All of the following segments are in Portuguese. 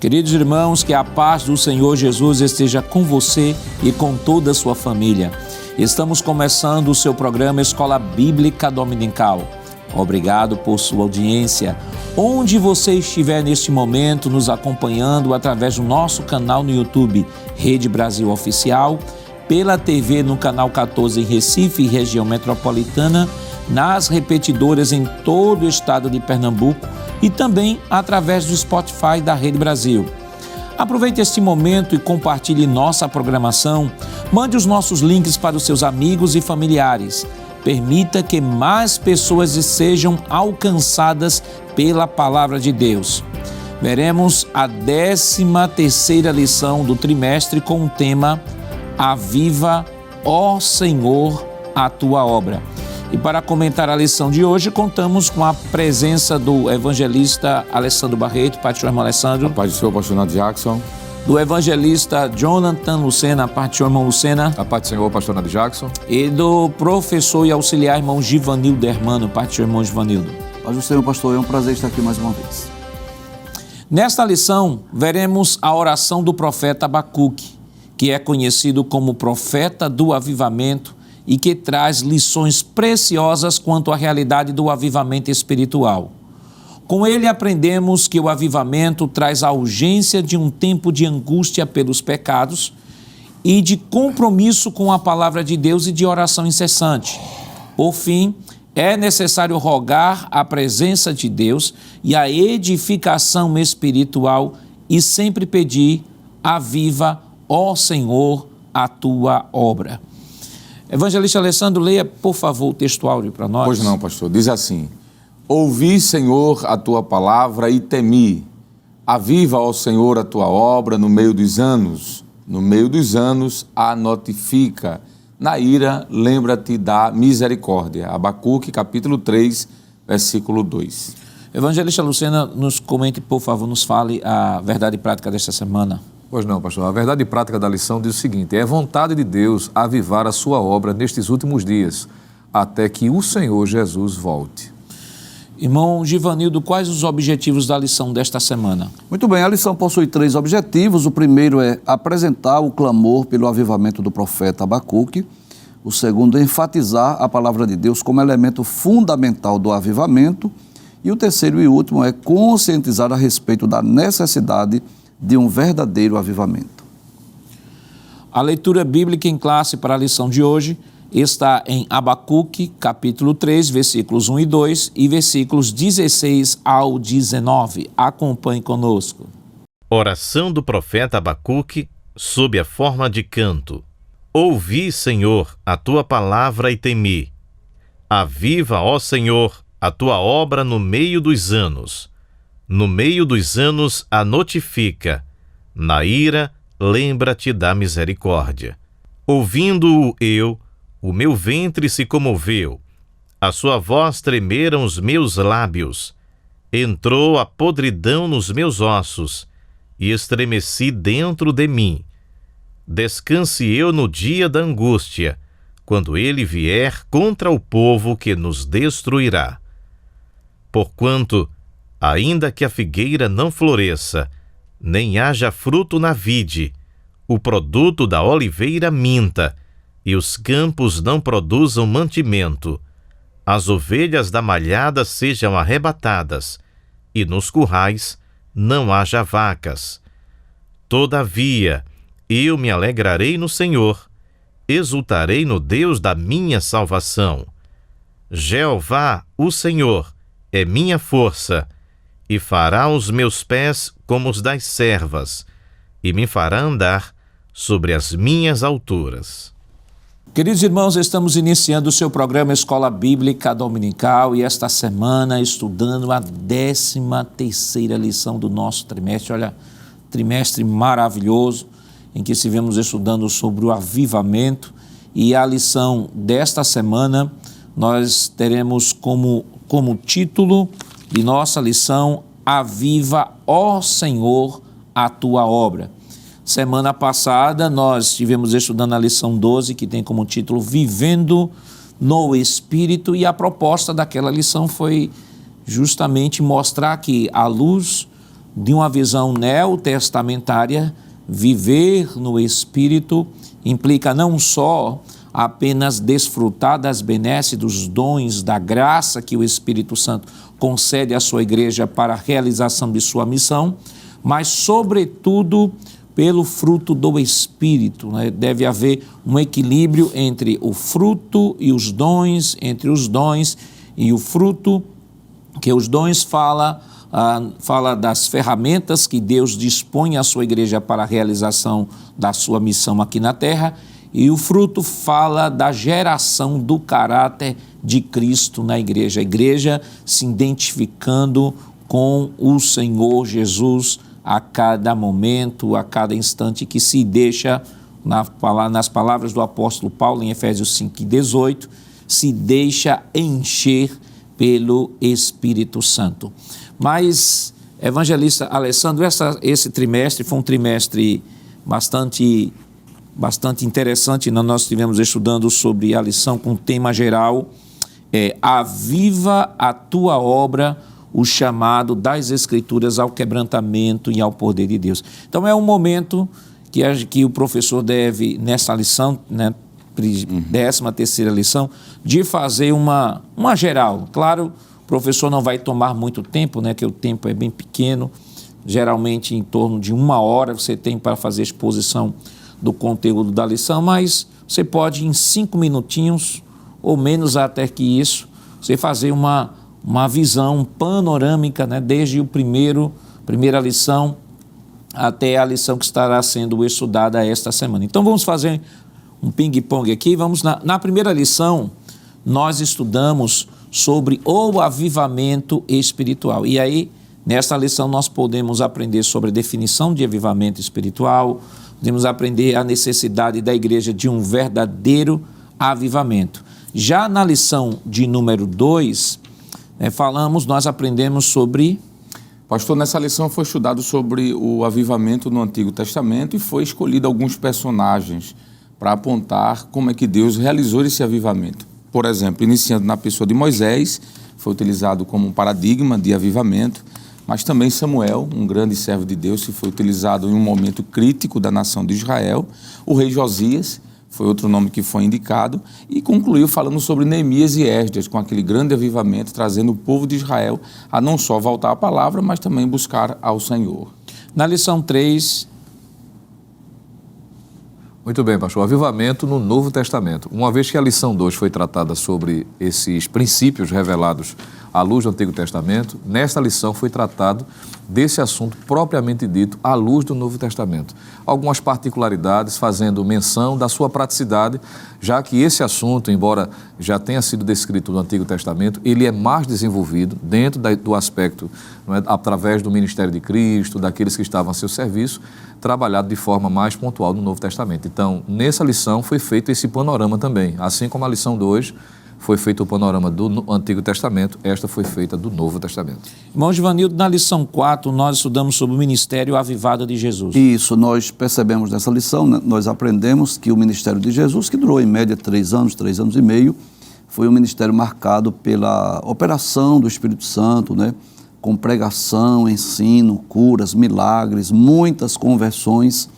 Queridos irmãos, que a paz do Senhor Jesus esteja com você e com toda a sua família. Estamos começando o seu programa Escola Bíblica Dominical. Obrigado por sua audiência. Onde você estiver neste momento nos acompanhando através do nosso canal no YouTube, Rede Brasil Oficial, pela TV no canal 14 em Recife e região metropolitana, nas repetidoras em todo o estado de Pernambuco e também através do Spotify da Rede Brasil. Aproveite este momento e compartilhe nossa programação. Mande os nossos links para os seus amigos e familiares. Permita que mais pessoas sejam alcançadas pela Palavra de Deus. Veremos a 13ª lição do trimestre com o tema Aviva, ó Senhor, a tua obra. E para comentar a lição de hoje, contamos com a presença do evangelista Alessandro Barreto. Pai do Senhor, irmão Alessandro. A paz do Senhor, pastor Jackson. Do evangelista Jonathan Lucena. A paz do Senhor, irmão Lucena. A paz do Senhor, pastor Jackson. E do professor e auxiliar, irmão Givanildo Hermano. A paz do Senhor, irmão Givanildo. Paz do Senhor, pastor. É um prazer estar aqui mais uma vez. Nesta lição, veremos a oração do profeta Abacuque, que é conhecido como profeta do avivamento, e que traz lições preciosas quanto à realidade do avivamento espiritual. Com ele aprendemos que o avivamento traz a urgência de um tempo de angústia pelos pecados e de compromisso com a palavra de Deus e de oração incessante. Por fim, é necessário rogar a presença de Deus e a edificação espiritual e sempre pedir: aviva, ó Senhor, a tua obra. Evangelista Alessandro, leia, por favor, o texto áudio para nós. Pois não, pastor. Diz assim: Ouvi, Senhor, a tua palavra e temi. Aviva, ó Senhor, a tua obra no meio dos anos. No meio dos anos a notifica. Na ira, lembra-te da misericórdia. Abacuque, capítulo 3, versículo 2. Evangelista Lucena, nos comente, por favor, nos fale a verdade prática desta semana. Pois não, pastor. A verdade prática da lição diz o seguinte: é vontade de Deus avivar a sua obra nestes últimos dias, até que o Senhor Jesus volte. Irmão Givanildo, quais os objetivos da lição desta semana? Muito bem, a lição possui 3 objetivos. O primeiro é apresentar o clamor pelo avivamento do profeta Abacuque. O segundo é enfatizar a palavra de Deus como elemento fundamental do avivamento. E o terceiro e último é conscientizar a respeito da necessidade de um verdadeiro avivamento. A leitura bíblica em classe para a lição de hoje está em Abacuque, capítulo 3, versículos 1 e 2 e versículos 16 ao 19. Acompanhe conosco. Oração do profeta Abacuque sob a forma de canto. Ouvi, Senhor, a tua palavra e temi. Aviva, ó Senhor, a tua obra no meio dos anos. No meio dos anos a notifica. Na ira, lembra-te da misericórdia. Ouvindo-o eu, o meu ventre se comoveu. A sua voz tremeram os meus lábios. Entrou a podridão nos meus ossos, e estremeci dentro de mim. Descanse eu no dia da angústia, quando ele vier contra o povo que nos destruirá. Porquanto, ainda que a figueira não floresça, nem haja fruto na vide, o produto da oliveira minta, e os campos não produzam mantimento, as ovelhas da malhada sejam arrebatadas, e nos currais não haja vacas. Todavia, eu me alegrarei no Senhor, exultarei no Deus da minha salvação. Jeová, o Senhor, é minha força, e fará os meus pés como os das servas, e me fará andar sobre as minhas alturas. Queridos irmãos, estamos iniciando o seu programa Escola Bíblica Dominical e esta semana estudando a 13ª lição do nosso trimestre. Olha, trimestre maravilhoso, em que estivemos estudando sobre o avivamento, e a lição desta semana nós teremos como título de nossa lição: Aviva, ó Senhor, a tua obra. Semana passada nós estivemos estudando a lição 12, que tem como título Vivendo no Espírito, e a proposta daquela lição foi justamente mostrar que, à luz de uma visão neotestamentária, viver no Espírito implica não só apenas desfrutar das benesses, dos dons, da graça que o Espírito Santo concede à sua igreja para a realização de sua missão, mas, sobretudo, pelo fruto do Espírito, né? Deve haver um equilíbrio entre o fruto e os dons, entre os dons e o fruto, que os dons fala das ferramentas que Deus dispõe à sua igreja para a realização da sua missão aqui na terra, e o fruto fala da geração do caráter de Cristo na igreja. A igreja se identificando com o Senhor Jesus a cada momento, a cada instante que se deixa, nas palavras do apóstolo Paulo em Efésios 5:18, se deixa encher pelo Espírito Santo. Mas, evangelista Alessandro, esse trimestre foi um trimestre bastante interessante. Nós estivemos estudando sobre a lição com tema geral, aviva a tua obra, o chamado das Escrituras ao quebrantamento e ao poder de Deus. Então é um momento que o professor deve, nessa lição, né, 13ª lição, de fazer uma geral. Claro, o professor não vai tomar muito tempo, né, que o tempo é bem pequeno, geralmente em torno de 1 hora você tem para fazer a exposição do conteúdo da lição, mas você pode em 5 minutinhos, ou menos até que isso, você fazer uma visão panorâmica, né, desde primeira lição até a lição que estará sendo estudada esta semana. Então vamos fazer um ping-pong aqui. Na primeira lição, nós estudamos sobre o avivamento espiritual. E aí, nesta lição, nós podemos aprender sobre a definição de avivamento espiritual, podemos aprender a necessidade da igreja de um verdadeiro avivamento. Já na lição de número 2, nós aprendemos sobre... Pastor, nessa lição foi estudado sobre o avivamento no Antigo Testamento e foi escolhido alguns personagens para apontar como é que Deus realizou esse avivamento. Por exemplo, iniciando na pessoa de Moisés, foi utilizado como um paradigma de avivamento, mas também Samuel, um grande servo de Deus, que foi utilizado em um momento crítico da nação de Israel. O rei Josias foi outro nome que foi indicado, e concluiu falando sobre Neemias e Esdras, com aquele grande avivamento, trazendo o povo de Israel a não só voltar à palavra, mas também buscar ao Senhor. Na lição 3... Muito bem, pastor. Avivamento no Novo Testamento. Uma vez que a lição 2 foi tratada sobre esses princípios revelados à luz do Antigo Testamento, nesta lição foi tratado desse assunto propriamente dito à luz do Novo Testamento. Algumas particularidades fazendo menção da sua praticidade, já que esse assunto, embora já tenha sido descrito no Antigo Testamento, ele é mais desenvolvido dentro do aspecto, através do ministério de Cristo, daqueles que estavam a seu serviço, trabalhado de forma mais pontual no Novo Testamento. Então, nessa lição foi feito esse panorama também. Assim como a lição 2 foi feito o panorama do Antigo Testamento, esta foi feita do Novo Testamento. Irmão Givanildo, na lição 4, nós estudamos sobre o ministério avivado de Jesus. Isso, nós percebemos nessa lição, né? Nós aprendemos que o ministério de Jesus, que durou em média 3 anos e meio, foi um ministério marcado pela operação do Espírito Santo, né? Com pregação, ensino, curas, milagres, muitas conversões.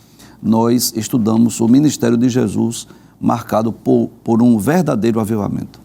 Nós estudamos o ministério de Jesus marcado por um verdadeiro avivamento.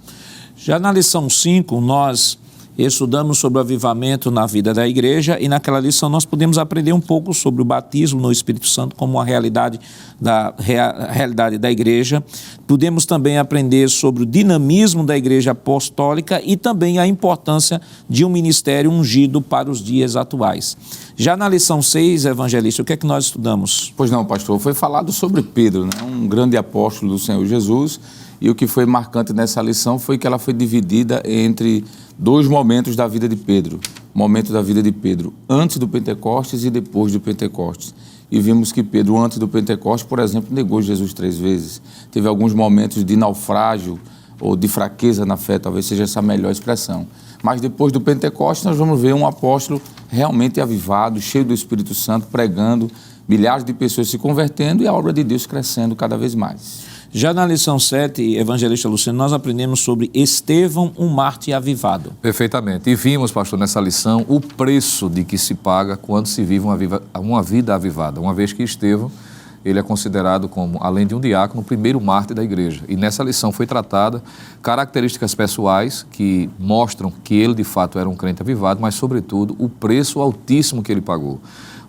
Já na lição 5, nós estudamos sobre o avivamento na vida da igreja, e naquela lição nós podemos aprender um pouco sobre o batismo no Espírito Santo como uma realidade da igreja. Podemos também aprender sobre o dinamismo da igreja apostólica e também a importância de um ministério ungido para os dias atuais. Já na lição 6, evangelista, o que é que nós estudamos? Pois não, pastor, foi falado sobre Pedro, né? Um grande apóstolo do Senhor Jesus, e o que foi marcante nessa lição foi que ela foi dividida entre 2 momentos da vida de Pedro. O momento da vida de Pedro antes do Pentecostes e depois do Pentecostes. E vimos que Pedro, antes do Pentecostes, por exemplo, negou Jesus 3 vezes. Teve alguns momentos de naufrágio ou de fraqueza na fé, talvez seja essa a melhor expressão. Mas depois do Pentecostes nós vamos ver um apóstolo realmente avivado, cheio do Espírito Santo, pregando, milhares de pessoas se convertendo e a obra de Deus crescendo cada vez mais. Já na lição 7, evangelista Luciano, nós aprendemos sobre Estevão, um mártir avivado. Perfeitamente. E vimos, pastor, nessa lição, o preço de que se paga quando se vive uma vida avivada. Uma vez que Estevão, ele é considerado como, além de um diácono, o primeiro mártir da igreja. E nessa lição foi tratada características pessoais que mostram que ele, de fato, era um crente avivado, mas, sobretudo, o preço altíssimo que ele pagou.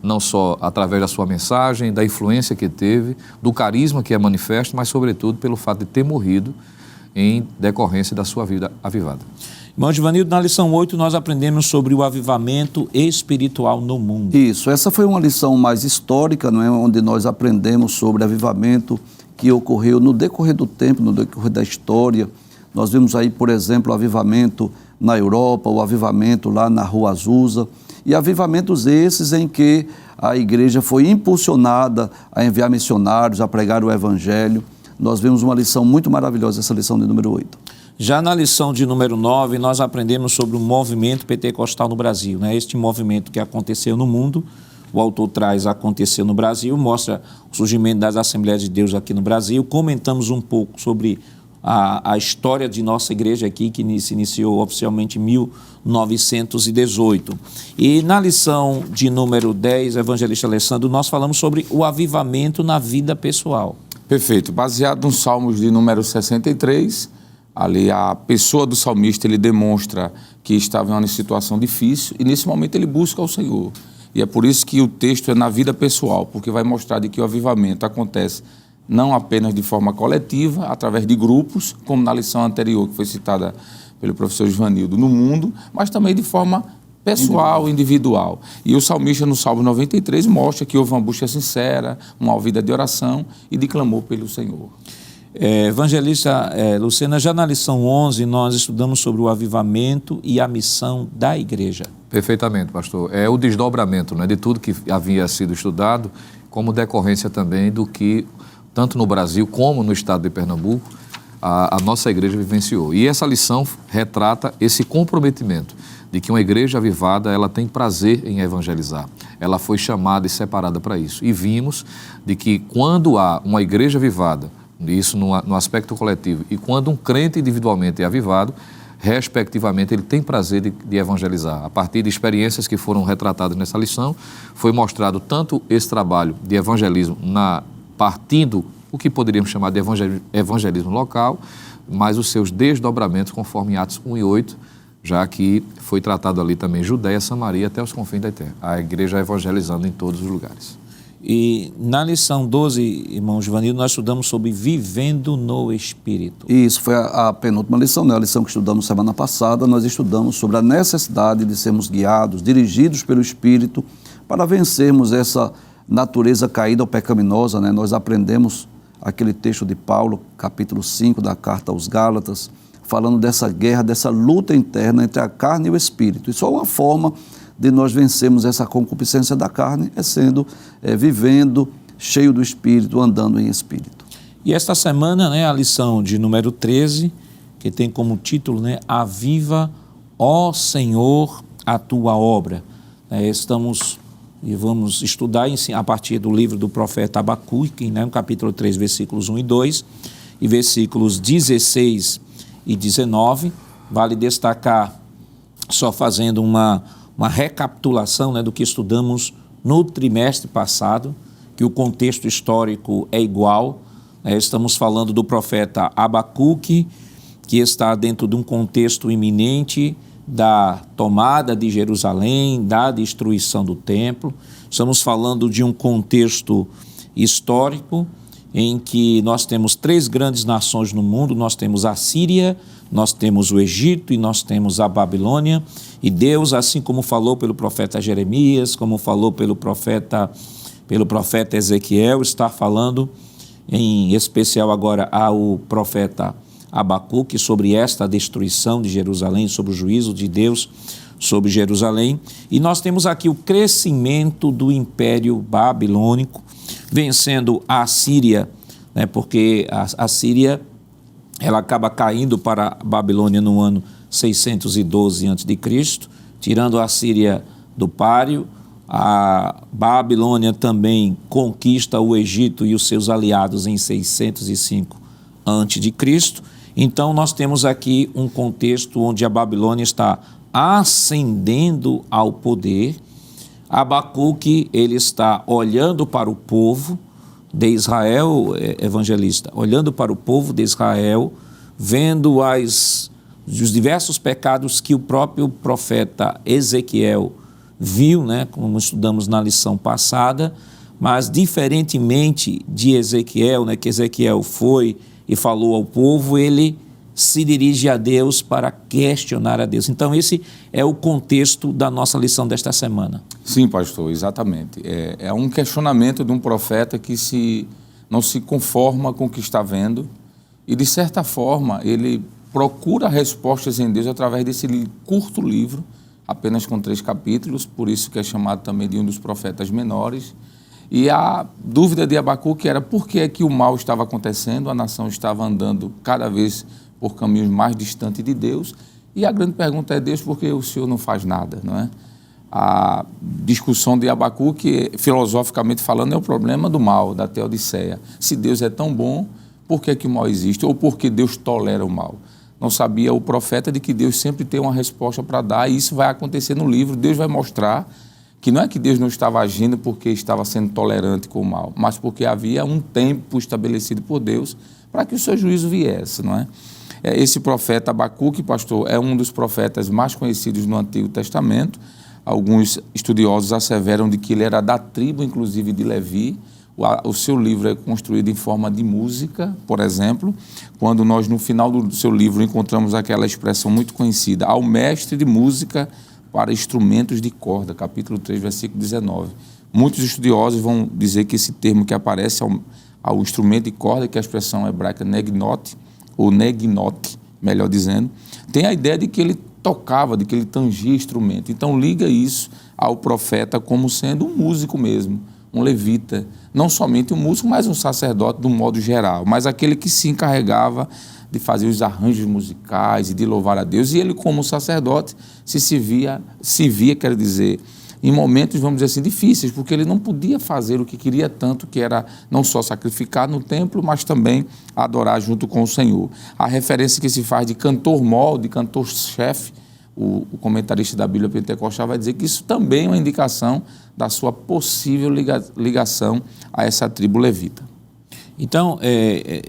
Não só através da sua mensagem, da influência que teve, do carisma que é manifesto, mas, sobretudo, pelo fato de ter morrido em decorrência da sua vida avivada. Irmão Givanildo, na lição 8 nós aprendemos sobre o avivamento espiritual no mundo. Isso, essa foi uma lição mais histórica, não é? Onde nós aprendemos sobre avivamento que ocorreu no decorrer do tempo, no decorrer da história. Nós vimos aí, por exemplo, o avivamento na Europa, o avivamento lá na Rua Azusa, e avivamentos esses em que a igreja foi impulsionada a enviar missionários, a pregar o evangelho. Nós vimos uma lição muito maravilhosa, essa lição de número 8. Já na lição de número 9, nós aprendemos sobre o movimento pentecostal no Brasil, né? Este movimento que aconteceu no mundo, o autor traz aconteceu no Brasil, mostra o surgimento das Assembleias de Deus aqui no Brasil. Comentamos um pouco sobre a história de nossa igreja aqui, que se iniciou oficialmente em 1918. E na lição de número 10, evangelista Alessandro, nós falamos sobre o avivamento na vida pessoal. Perfeito. Baseado nos Salmos de número 63, ali a pessoa do salmista, ele demonstra que estava em uma situação difícil e nesse momento ele busca o Senhor. E é por isso que o texto é na vida pessoal, porque vai mostrar de que o avivamento acontece não apenas de forma coletiva, através de grupos, como na lição anterior, que foi citada pelo professor Givanildo, no mundo, mas também de forma pessoal, individual. E o salmista, no Salmo 93, mostra que houve uma busca sincera, uma vida de oração e de clamor pelo Senhor. Evangelista Lucena, já na lição 11, nós estudamos sobre o avivamento e a missão da igreja. Perfeitamente, pastor. É o desdobramento, né, de tudo que havia sido estudado, como decorrência também do que, tanto no Brasil como no estado de Pernambuco, a nossa igreja vivenciou. E essa lição retrata esse comprometimento de que uma igreja avivada, ela tem prazer em evangelizar. Ela foi chamada e separada para isso. E vimos de que quando há uma igreja avivada, isso no aspecto coletivo, e quando um crente individualmente é avivado, respectivamente, ele tem prazer de evangelizar. A partir de experiências que foram retratadas nessa lição, foi mostrado tanto esse trabalho de evangelismo partindo o que poderíamos chamar de evangelismo local, mas os seus desdobramentos conforme Atos 1 e 8, já que foi tratado ali também Judéia, Samaria, até os confins da terra. A igreja evangelizando em todos os lugares. E na lição 12, irmão Givanildo, nós estudamos sobre vivendo no Espírito. Isso foi a penúltima lição, né? A lição que estudamos semana passada. Nós estudamos sobre a necessidade de sermos guiados, dirigidos pelo Espírito, para vencermos essa natureza caída ou pecaminosa, né? Nós aprendemos aquele texto de Paulo, capítulo 5 da carta aos Gálatas, falando dessa guerra, dessa luta interna entre a carne e o Espírito. E só uma forma de nós vencermos essa concupiscência da carne é vivendo cheio do Espírito, andando em Espírito. E esta semana, né, a lição de número 13, que tem como título, né, Aviva, ó Senhor, a tua obra. Estamos e vamos estudar a partir do livro do profeta Abacuque, né, no capítulo 3, versículos 1 e 2, e versículos 16 e 19. Vale destacar, só fazendo uma recapitulação, né, do que estudamos no trimestre passado, que o contexto histórico é igual. Estamos falando do profeta Abacuque, que está dentro de um contexto iminente da tomada de Jerusalém, da destruição do templo. Estamos falando de um contexto histórico em que nós temos 3 grandes nações no mundo. Nós temos a Síria, nós temos o Egito e nós temos a Babilônia. E Deus, assim como falou pelo profeta Jeremias, como falou pelo profeta Ezequiel, está falando em especial agora ao profeta Abacuque sobre esta destruição de Jerusalém, sobre o juízo de Deus sobre Jerusalém. E nós temos aqui o crescimento do Império Babilônico, vencendo a Assíria, né, porque a Síria ela acaba caindo para a Babilônia no ano 612 a.C., tirando a Síria do páreo. A Babilônia também conquista o Egito e os seus aliados em 605 antes de Cristo. Então nós temos aqui um contexto onde a Babilônia está ascendendo ao poder. Abacuque, ele está olhando para o povo de Israel, evangelista, olhando para o povo de Israel, vendo os diversos pecados que o próprio profeta Ezequiel viu, né, como estudamos na lição passada, mas diferentemente de Ezequiel, né, que Ezequiel foi e falou ao povo, ele se dirige a Deus para questionar a Deus. Então esse é o contexto da nossa lição desta semana. Sim, pastor, exatamente. É um questionamento de um profeta que não se conforma com o que está vendo e, de certa forma, ele procura respostas em Deus através desse curto livro, apenas com 3 capítulos, por isso que é chamado também de um dos profetas menores. E a dúvida de Abacuque era por que é que o mal estava acontecendo, a nação estava andando cada vez por caminhos mais distantes de Deus. E a grande pergunta é: Deus, por que o Senhor não faz nada? Não é? A discussão de Abacuque, filosoficamente falando, é o problema do mal, da Teodiceia. Se Deus é tão bom, por que é que o mal existe? Ou por que Deus tolera o mal? Não sabia o profeta de que Deus sempre tem uma resposta para dar, e isso vai acontecer no livro. Deus vai mostrar que não é que Deus não estava agindo porque estava sendo tolerante com o mal, mas porque havia um tempo estabelecido por Deus para que o seu juízo viesse, não é? Esse profeta Abacuque, pastor, é um dos profetas mais conhecidos no Antigo Testamento. Alguns estudiosos asseveram de que ele era da tribo, inclusive, de Levi. O seu livro é construído em forma de música, por exemplo, quando nós, no final do seu livro, encontramos aquela expressão muito conhecida: ao mestre de música para instrumentos de corda, capítulo 3, versículo 19. Muitos estudiosos vão dizer que esse termo que aparece ao instrumento de corda, que é a expressão hebraica negnot, ou negnot, melhor dizendo, tem a ideia de que ele tocava, de que ele tangia instrumento. Então liga isso ao profeta como sendo um músico mesmo, um levita, não somente um músico, mas um sacerdote de um modo geral, mas aquele que se encarregava de fazer os arranjos musicais e de louvar a Deus. E ele, como sacerdote, se via, quer dizer, em momentos, vamos dizer assim, difíceis, porque ele não podia fazer o que queria tanto, que era não só sacrificar no templo, mas também adorar junto com o Senhor. A referência que se faz de cantor-mor, de cantor-chefe, o comentarista da Bíblia Pentecostal vai dizer que isso também é uma indicação da sua possível ligação a essa tribo levita. Então, é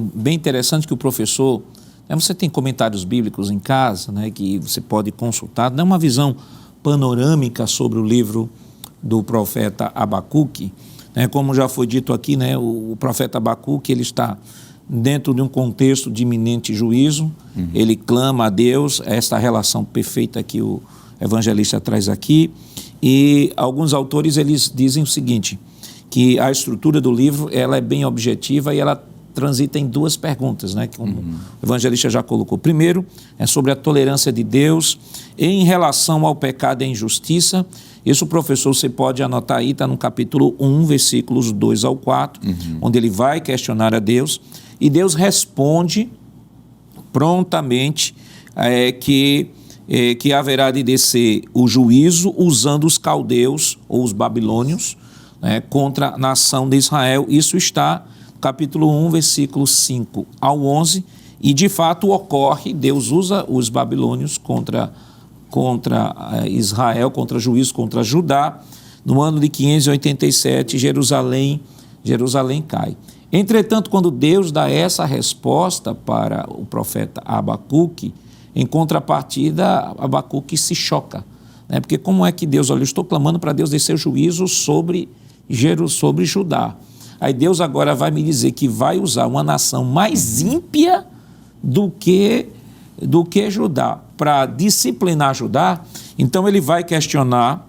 bem interessante que o professor, você tem comentários bíblicos em casa, né, que você pode consultar, dá uma visão panorâmica sobre o livro do profeta Abacuque, né? Como já foi dito aqui, né, o profeta Abacuque, ele está dentro de um contexto de iminente juízo. Ele clama a Deus, esta relação perfeita que o evangelista traz aqui, e alguns autores eles dizem o seguinte, que a estrutura do livro ela é bem objetiva e ela transita em 2 perguntas, né, que o evangelista já colocou. Primeiro, é sobre a tolerância de Deus em relação ao pecado e à injustiça. Isso, professor, você pode anotar aí, está no capítulo 1, versículos 2 ao 4, onde ele vai questionar a Deus, e Deus responde prontamente que haverá de descer o juízo usando os caldeus ou os babilônios, né, contra a nação de Israel. Isso está capítulo 1, versículos 5 ao 11, e de fato ocorre, Deus usa os babilônios contra Israel, contra juízo, contra Judá. No ano de 587, Jerusalém cai. Entretanto, quando Deus dá essa resposta para o profeta Abacuque, em contrapartida, Abacuque se choca, né? Porque como é que Deus, olha, eu estou clamando para Deus descer juízo sobre Judá. Aí Deus agora vai me dizer que vai usar uma nação mais ímpia do que Judá para disciplinar Judá. Então ele vai questionar,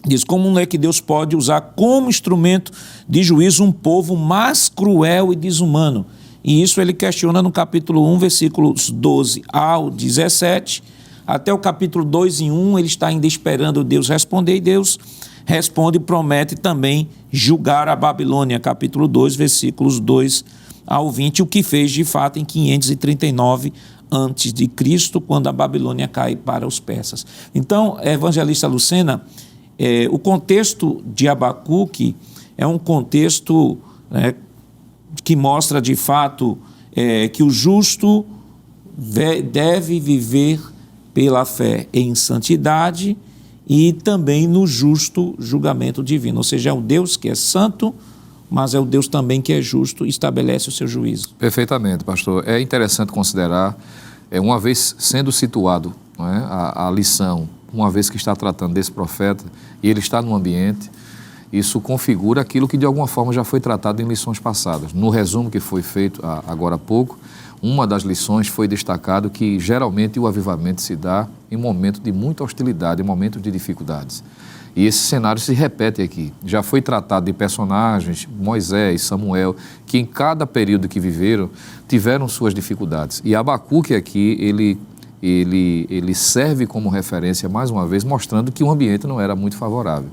diz, como é que Deus pode usar como instrumento de juízo um povo mais cruel e desumano? E isso ele questiona no capítulo 1, versículos 12 ao 17, até o capítulo 2 em 1, ele está ainda esperando Deus responder, e Deus responde e promete também julgar a Babilônia, capítulo 2, versículos 2 ao 20, o que fez de fato em 539 antes de Cristo, quando a Babilônia cai para os persas. Então, evangelista Lucena, o contexto de Abacuque é um contexto que mostra de fato que o justo deve viver pela fé em santidade e também no justo julgamento divino. Ou seja, é um Deus que é santo, mas é o Deus também que é justo e estabelece o seu juízo. Perfeitamente, pastor. É interessante considerar, uma vez sendo situado, não é, a lição, uma vez que está tratando desse profeta, e ele está no ambiente, isso configura aquilo que de alguma forma já foi tratado em lições passadas. No resumo que foi feito agora há pouco, uma das lições foi destacado que geralmente o avivamento se dá em momento de muita hostilidade, em momentos de dificuldades. E esse cenário se repete aqui. Já foi tratado de personagens, Moisés, Samuel, que em cada período que viveram, tiveram suas dificuldades. E Abacuque aqui, ele serve como referência, mais uma vez, mostrando que o ambiente não era muito favorável.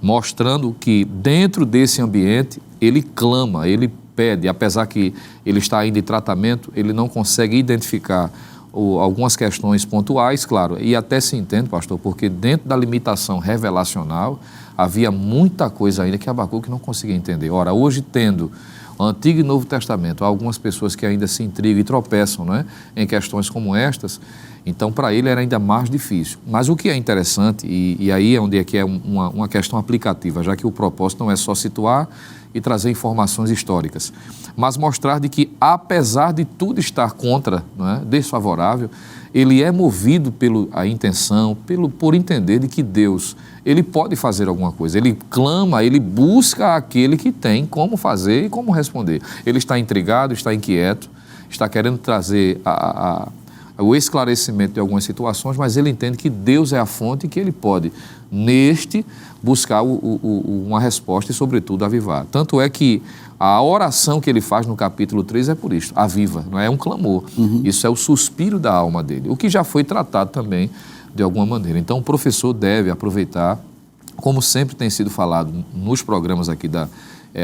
Mostrando que dentro desse ambiente, ele clama, ele pede, apesar que ele está ainda em tratamento, ele não consegue identificar algumas questões pontuais, claro, e até se entende, pastor, porque dentro da limitação revelacional havia muita coisa ainda que Abacuque não conseguia entender. Ora, hoje tendo o Antigo e Novo Testamento, há algumas pessoas que ainda se intrigam e tropeçam, não é, em questões como estas, então para ele era ainda mais difícil. Mas o que é interessante, e aí é onde é que é uma questão aplicativa, já que o propósito não é só situar e trazer informações históricas, mas mostrar de que, apesar de tudo estar contra, não é, desfavorável, ele é movido pela intenção, por entender de que Deus, ele pode fazer alguma coisa. Ele clama, ele busca aquele que tem como fazer e como responder. Ele está intrigado, está inquieto, está querendo trazer o esclarecimento de algumas situações, mas ele entende que Deus é a fonte e que ele pode, neste, buscar uma resposta e, sobretudo, avivar. Tanto é que a oração que ele faz no capítulo 3 é por isso, aviva, não é um clamor. Isso é o suspiro da alma dele, o que já foi tratado também de alguma maneira. Então, o professor deve aproveitar, como sempre tem sido falado nos programas aqui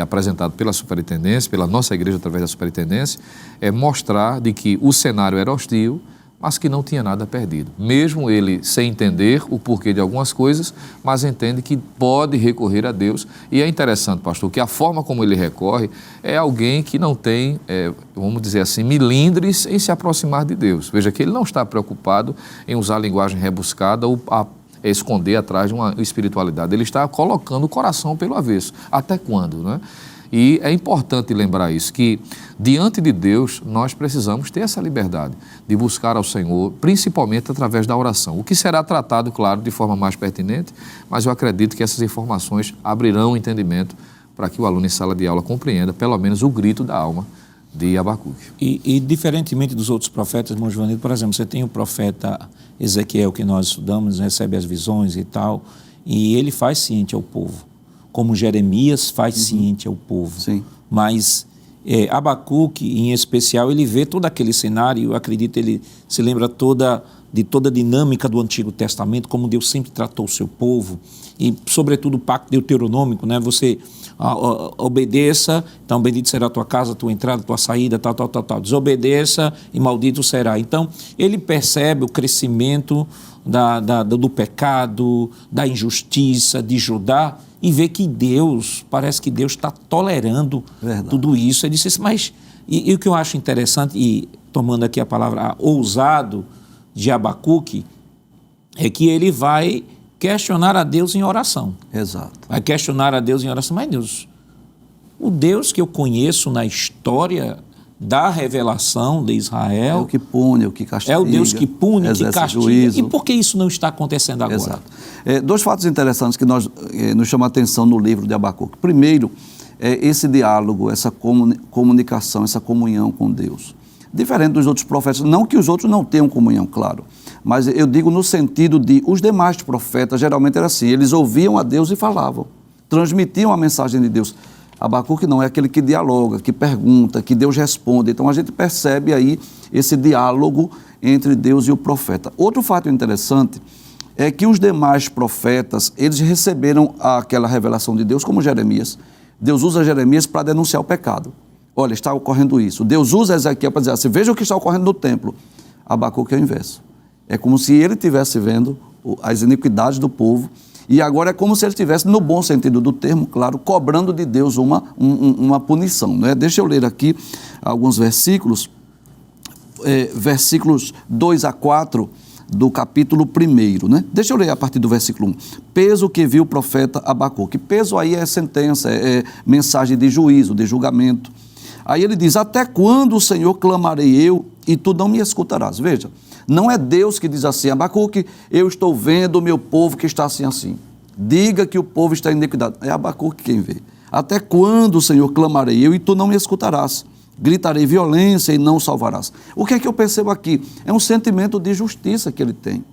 apresentado pela superintendência, pela nossa igreja através da superintendência, mostrar de que o cenário era hostil, mas que não tinha nada perdido. Mesmo ele sem entender o porquê de algumas coisas, mas entende que pode recorrer a Deus. E é interessante, pastor, que a forma como ele recorre é alguém que não tem, vamos dizer assim, milindres em se aproximar de Deus. Veja que ele não está preocupado em usar a linguagem rebuscada ou esconder atrás de uma espiritualidade. Ele está colocando o coração pelo avesso. Até quando, né? E é importante lembrar isso, que diante de Deus nós precisamos ter essa liberdade de buscar ao Senhor, principalmente através da oração. O que será tratado, claro, de forma mais pertinente, mas eu acredito que essas informações abrirão o entendimento para que o aluno em sala de aula compreenda, pelo menos, o grito da alma de Abacuque. E diferentemente dos outros profetas, irmão Joanildo, por exemplo, você tem o profeta Ezequiel, que nós estudamos, recebe as visões e tal, e ele faz ciente ao povo. Como Jeremias faz ciente ao povo. Sim. Mas Abacuque, em especial, ele vê todo aquele cenário, eu acredito, ele se lembra de toda a dinâmica do Antigo Testamento, como Deus sempre tratou o seu povo, e sobretudo o pacto deuteronômico, né? Você obedeça, então bendito será a tua casa, a tua entrada, a tua saída, tal. Desobedeça e maldito será. Então, ele percebe o crescimento do pecado, da injustiça, de Judá, e vê que parece que Deus está tolerando tudo isso. Ele disse assim, mas, e o que eu acho interessante, e tomando aqui a palavra ousado de Abacuque, é que ele vai questionar a Deus em oração. Exato. Vai questionar a Deus em oração, mas Deus, o Deus que eu conheço na história da revelação de Israel... É o que pune, o que castiga. É o Deus que pune, que castiga. Juízo. E por que isso não está acontecendo agora? Exato. Dois fatos interessantes que nos chamam a atenção no livro de Abacuque. Primeiro, esse diálogo, essa comunicação, essa comunhão com Deus. Diferente dos outros profetas, não que os outros não tenham comunhão, claro, mas eu digo no sentido de os demais profetas, geralmente era assim, eles ouviam a Deus e falavam, transmitiam a mensagem de Deus. Abacuque não, é aquele que dialoga, que pergunta, que Deus responde. Então a gente percebe aí esse diálogo entre Deus e o profeta. Outro fato interessante é que os demais profetas, eles receberam aquela revelação de Deus como Jeremias. Deus usa Jeremias para denunciar o pecado. Olha, está ocorrendo isso. Deus usa Ezequiel para dizer assim, veja o que está ocorrendo no templo. Abacuque é o inverso. É como se ele estivesse vendo as iniquidades do povo E agora é como se ele estivesse, no bom sentido do termo, claro, cobrando de Deus uma punição, né? Deixa eu ler aqui alguns versículos, versículos 2 a 4 do capítulo 1, né? Deixa eu ler a partir do versículo 1. Peso que viu o profeta Abacuque. Peso aí é sentença, é mensagem de juízo, de julgamento. Aí ele diz, até quando, Senhor, clamarei eu e tu não me escutarás? Veja, não é Deus que diz assim, Abacuque, eu estou vendo o meu povo que está assim. Diga que o povo está em iniquidade. É Abacuque quem vê. Até quando, Senhor, clamarei eu e tu não me escutarás? Gritarei violência e não o salvarás. O que é que eu percebo aqui? É um sentimento de justiça que ele tem.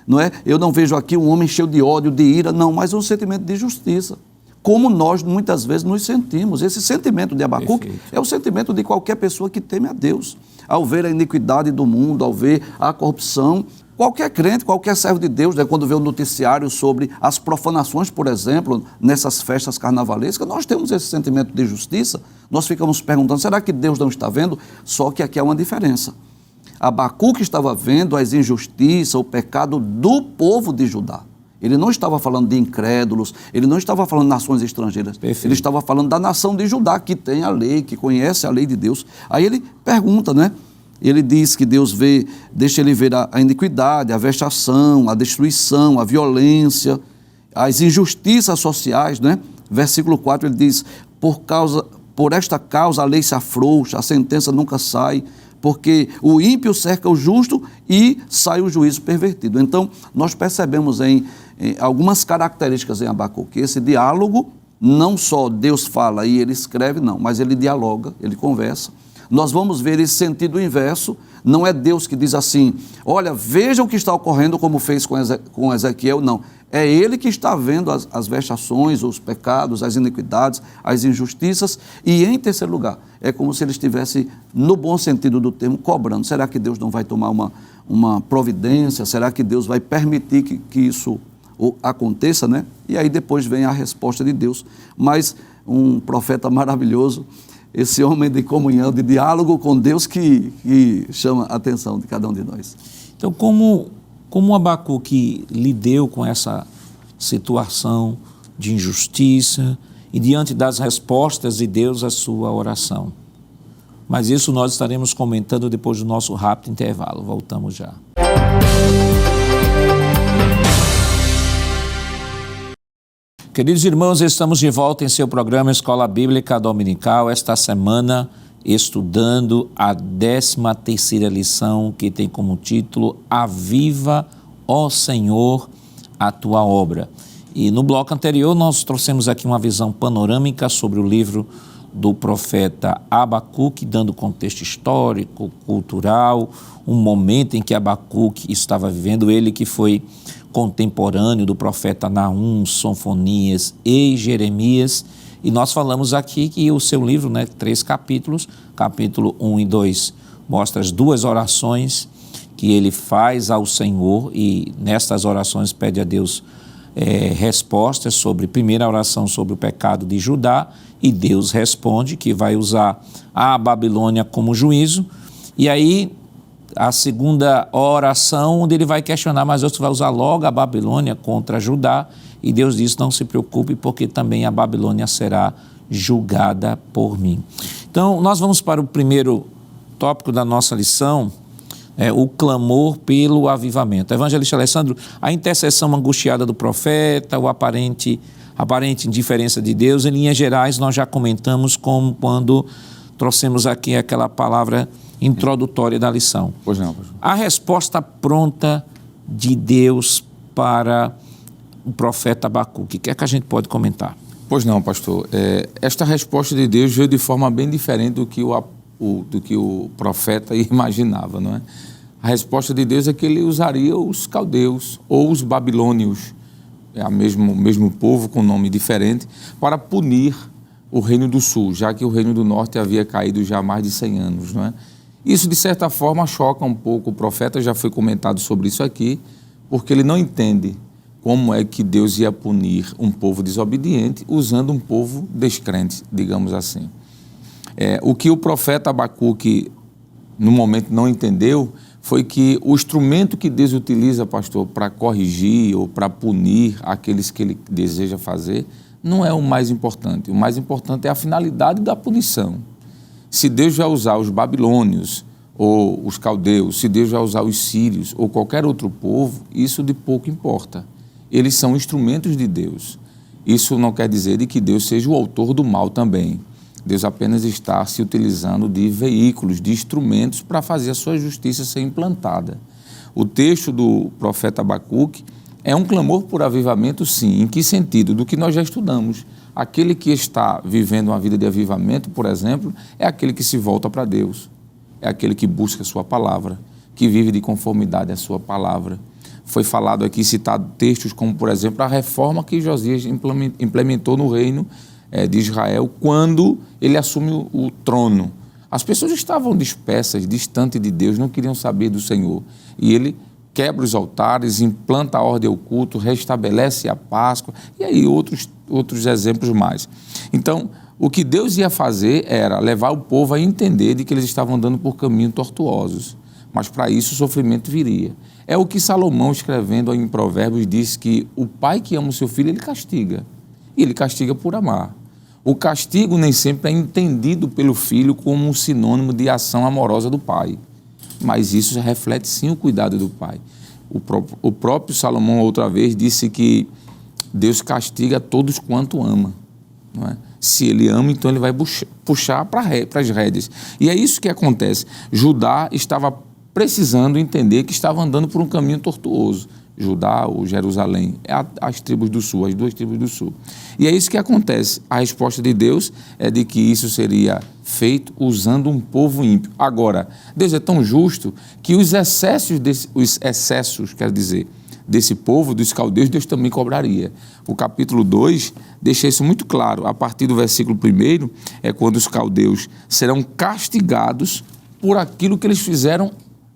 Não é? Eu não vejo aqui um homem cheio de ódio, de ira, não, mas um sentimento de justiça. Como nós muitas vezes nos sentimos. Esse sentimento de Abacuque é o sentimento de qualquer pessoa que teme a Deus. Ao ver a iniquidade do mundo, ao ver a corrupção, qualquer crente, qualquer servo de Deus, né, quando vê o noticiário sobre as profanações, por exemplo, nessas festas carnavalescas, nós temos esse sentimento de justiça, nós ficamos perguntando, será que Deus não está vendo? Só que aqui há uma diferença. Abacuque estava vendo as injustiças, o pecado do povo de Judá. Ele não estava falando de incrédulos, ele não estava falando de nações estrangeiras. Perfeito. Ele estava falando da nação de Judá, que tem a lei, que conhece a lei de Deus. Aí ele pergunta, né? Ele diz que Deus vê, deixa ele ver a iniquidade, a vexação, a destruição, a violência, as injustiças sociais, né? Versículo 4 ele diz, por esta causa a lei se afrouxa, a sentença nunca sai, porque o ímpio cerca o justo e sai o juízo pervertido. Então, nós percebemos em algumas características em Abacuque. Esse diálogo, não só Deus fala e ele escreve, não, mas ele dialoga, ele conversa. Nós vamos ver esse sentido inverso, não é Deus que diz assim, olha, veja o que está ocorrendo como fez com Ezequiel, não. É ele que está vendo as vexações, os pecados, as iniquidades, as injustiças e, em terceiro lugar, é como se ele estivesse, no bom sentido do termo, cobrando. Será que Deus não vai tomar uma providência? Será que Deus vai permitir que isso aconteça, né? E aí depois vem a resposta de Deus. Mas um profeta maravilhoso, esse homem de comunhão, de diálogo com Deus que chama a atenção de cada um de nós. Então, como Abacuque lidou com essa situação de injustiça e diante das respostas de Deus à sua oração? Mas isso nós estaremos comentando depois do nosso rápido intervalo. Voltamos já. Queridos irmãos, estamos de volta em seu programa Escola Bíblica Dominical, esta semana estudando a 13ª lição, que tem como título Aviva, ó Senhor, a tua obra. E no bloco anterior nós trouxemos aqui uma visão panorâmica sobre o livro do profeta Abacuque, dando contexto histórico, cultural, um momento em que Abacuque estava vivendo, ele que foi contemporâneo do profeta Naum, Sofonias e Jeremias. E nós falamos aqui que o seu livro, 3 capítulos, capítulo 1 e 2, mostra as 2 orações que ele faz ao Senhor e nestas orações pede a Deus respostas sobre, primeira oração sobre o pecado de Judá, e Deus responde que vai usar a Babilônia como juízo. E aí a segunda oração, onde ele vai questionar, mas Deus vai usar logo a Babilônia contra Judá, e Deus diz, não se preocupe, porque também a Babilônia será julgada por mim. Então, nós vamos para o primeiro tópico da nossa lição, o clamor pelo avivamento. Evangelista Alessandro, a intercessão angustiada do profeta, o aparente indiferença de Deus, em linhas gerais, nós já comentamos como quando trouxemos aqui aquela palavra introdutória da lição. Pois não. A resposta pronta de Deus para o profeta Abacuque, o que é que a gente pode comentar? Pois não, pastor. Esta resposta de Deus veio de forma bem diferente do que o profeta imaginava, não é? A resposta de Deus é que ele usaria os caldeus ou os babilônios, o mesmo povo com nome diferente, para punir o reino do sul, já que o reino do norte havia caído já há mais de 100 anos, não é? Isso, de certa forma, choca um pouco o profeta, já foi comentado sobre isso aqui, porque ele não entende como é que Deus ia punir um povo desobediente usando um povo descrente, digamos assim. O que o profeta Abacuque, no momento, não entendeu foi que o instrumento que Deus utiliza, pastor, para corrigir ou para punir aqueles que ele deseja fazer, não é o mais importante. O mais importante é a finalidade da punição. Se Deus vai usar os babilônios ou os caldeus, se Deus vai usar os sírios ou qualquer outro povo, isso de pouco importa. Eles são instrumentos de Deus. Isso não quer dizer de que Deus seja o autor do mal também. Deus apenas está se utilizando de veículos, de instrumentos para fazer a sua justiça ser implantada. O texto do profeta Abacuque é um clamor por avivamento, sim. Em que sentido? Do que nós já estudamos. Aquele que está vivendo uma vida de avivamento, por exemplo, é aquele que se volta para Deus. É aquele que busca a sua palavra, que vive de conformidade à sua palavra. Foi falado aqui, citado textos como, por exemplo, a reforma que Josias implementou no reino de Israel quando ele assume o trono. As pessoas estavam dispersas, distantes de Deus, não queriam saber do Senhor. E ele quebra os altares, implanta a ordem ao culto, restabelece a Páscoa, e aí outros exemplos mais. Então, o que Deus ia fazer era levar o povo a entender de que eles estavam andando por caminhos tortuosos. Mas para isso o sofrimento viria. É o que Salomão, escrevendo em Provérbios, diz que o pai que ama o seu filho, ele castiga. E ele castiga por amar. O castigo nem sempre é entendido pelo filho como um sinônimo de ação amorosa do pai. Mas isso reflete sim o cuidado do pai. O próprio Salomão, outra vez, disse que Deus castiga a todos quanto ama. Não é? Se ele ama, então ele vai puxar para as rédeas. E é isso que acontece. Judá estava precisando entender que estava andando por um caminho tortuoso. Judá ou Jerusalém, as tribos do sul, as duas tribos do sul. E é isso que acontece. A resposta de Deus é de que isso seria feito usando um povo ímpio. Agora, Deus é tão justo que os excessos desse povo, dos caldeus, Deus também cobraria. O capítulo 2 deixa isso muito claro. A partir do versículo 1 é quando os caldeus serão castigados por aquilo que eles fizeram,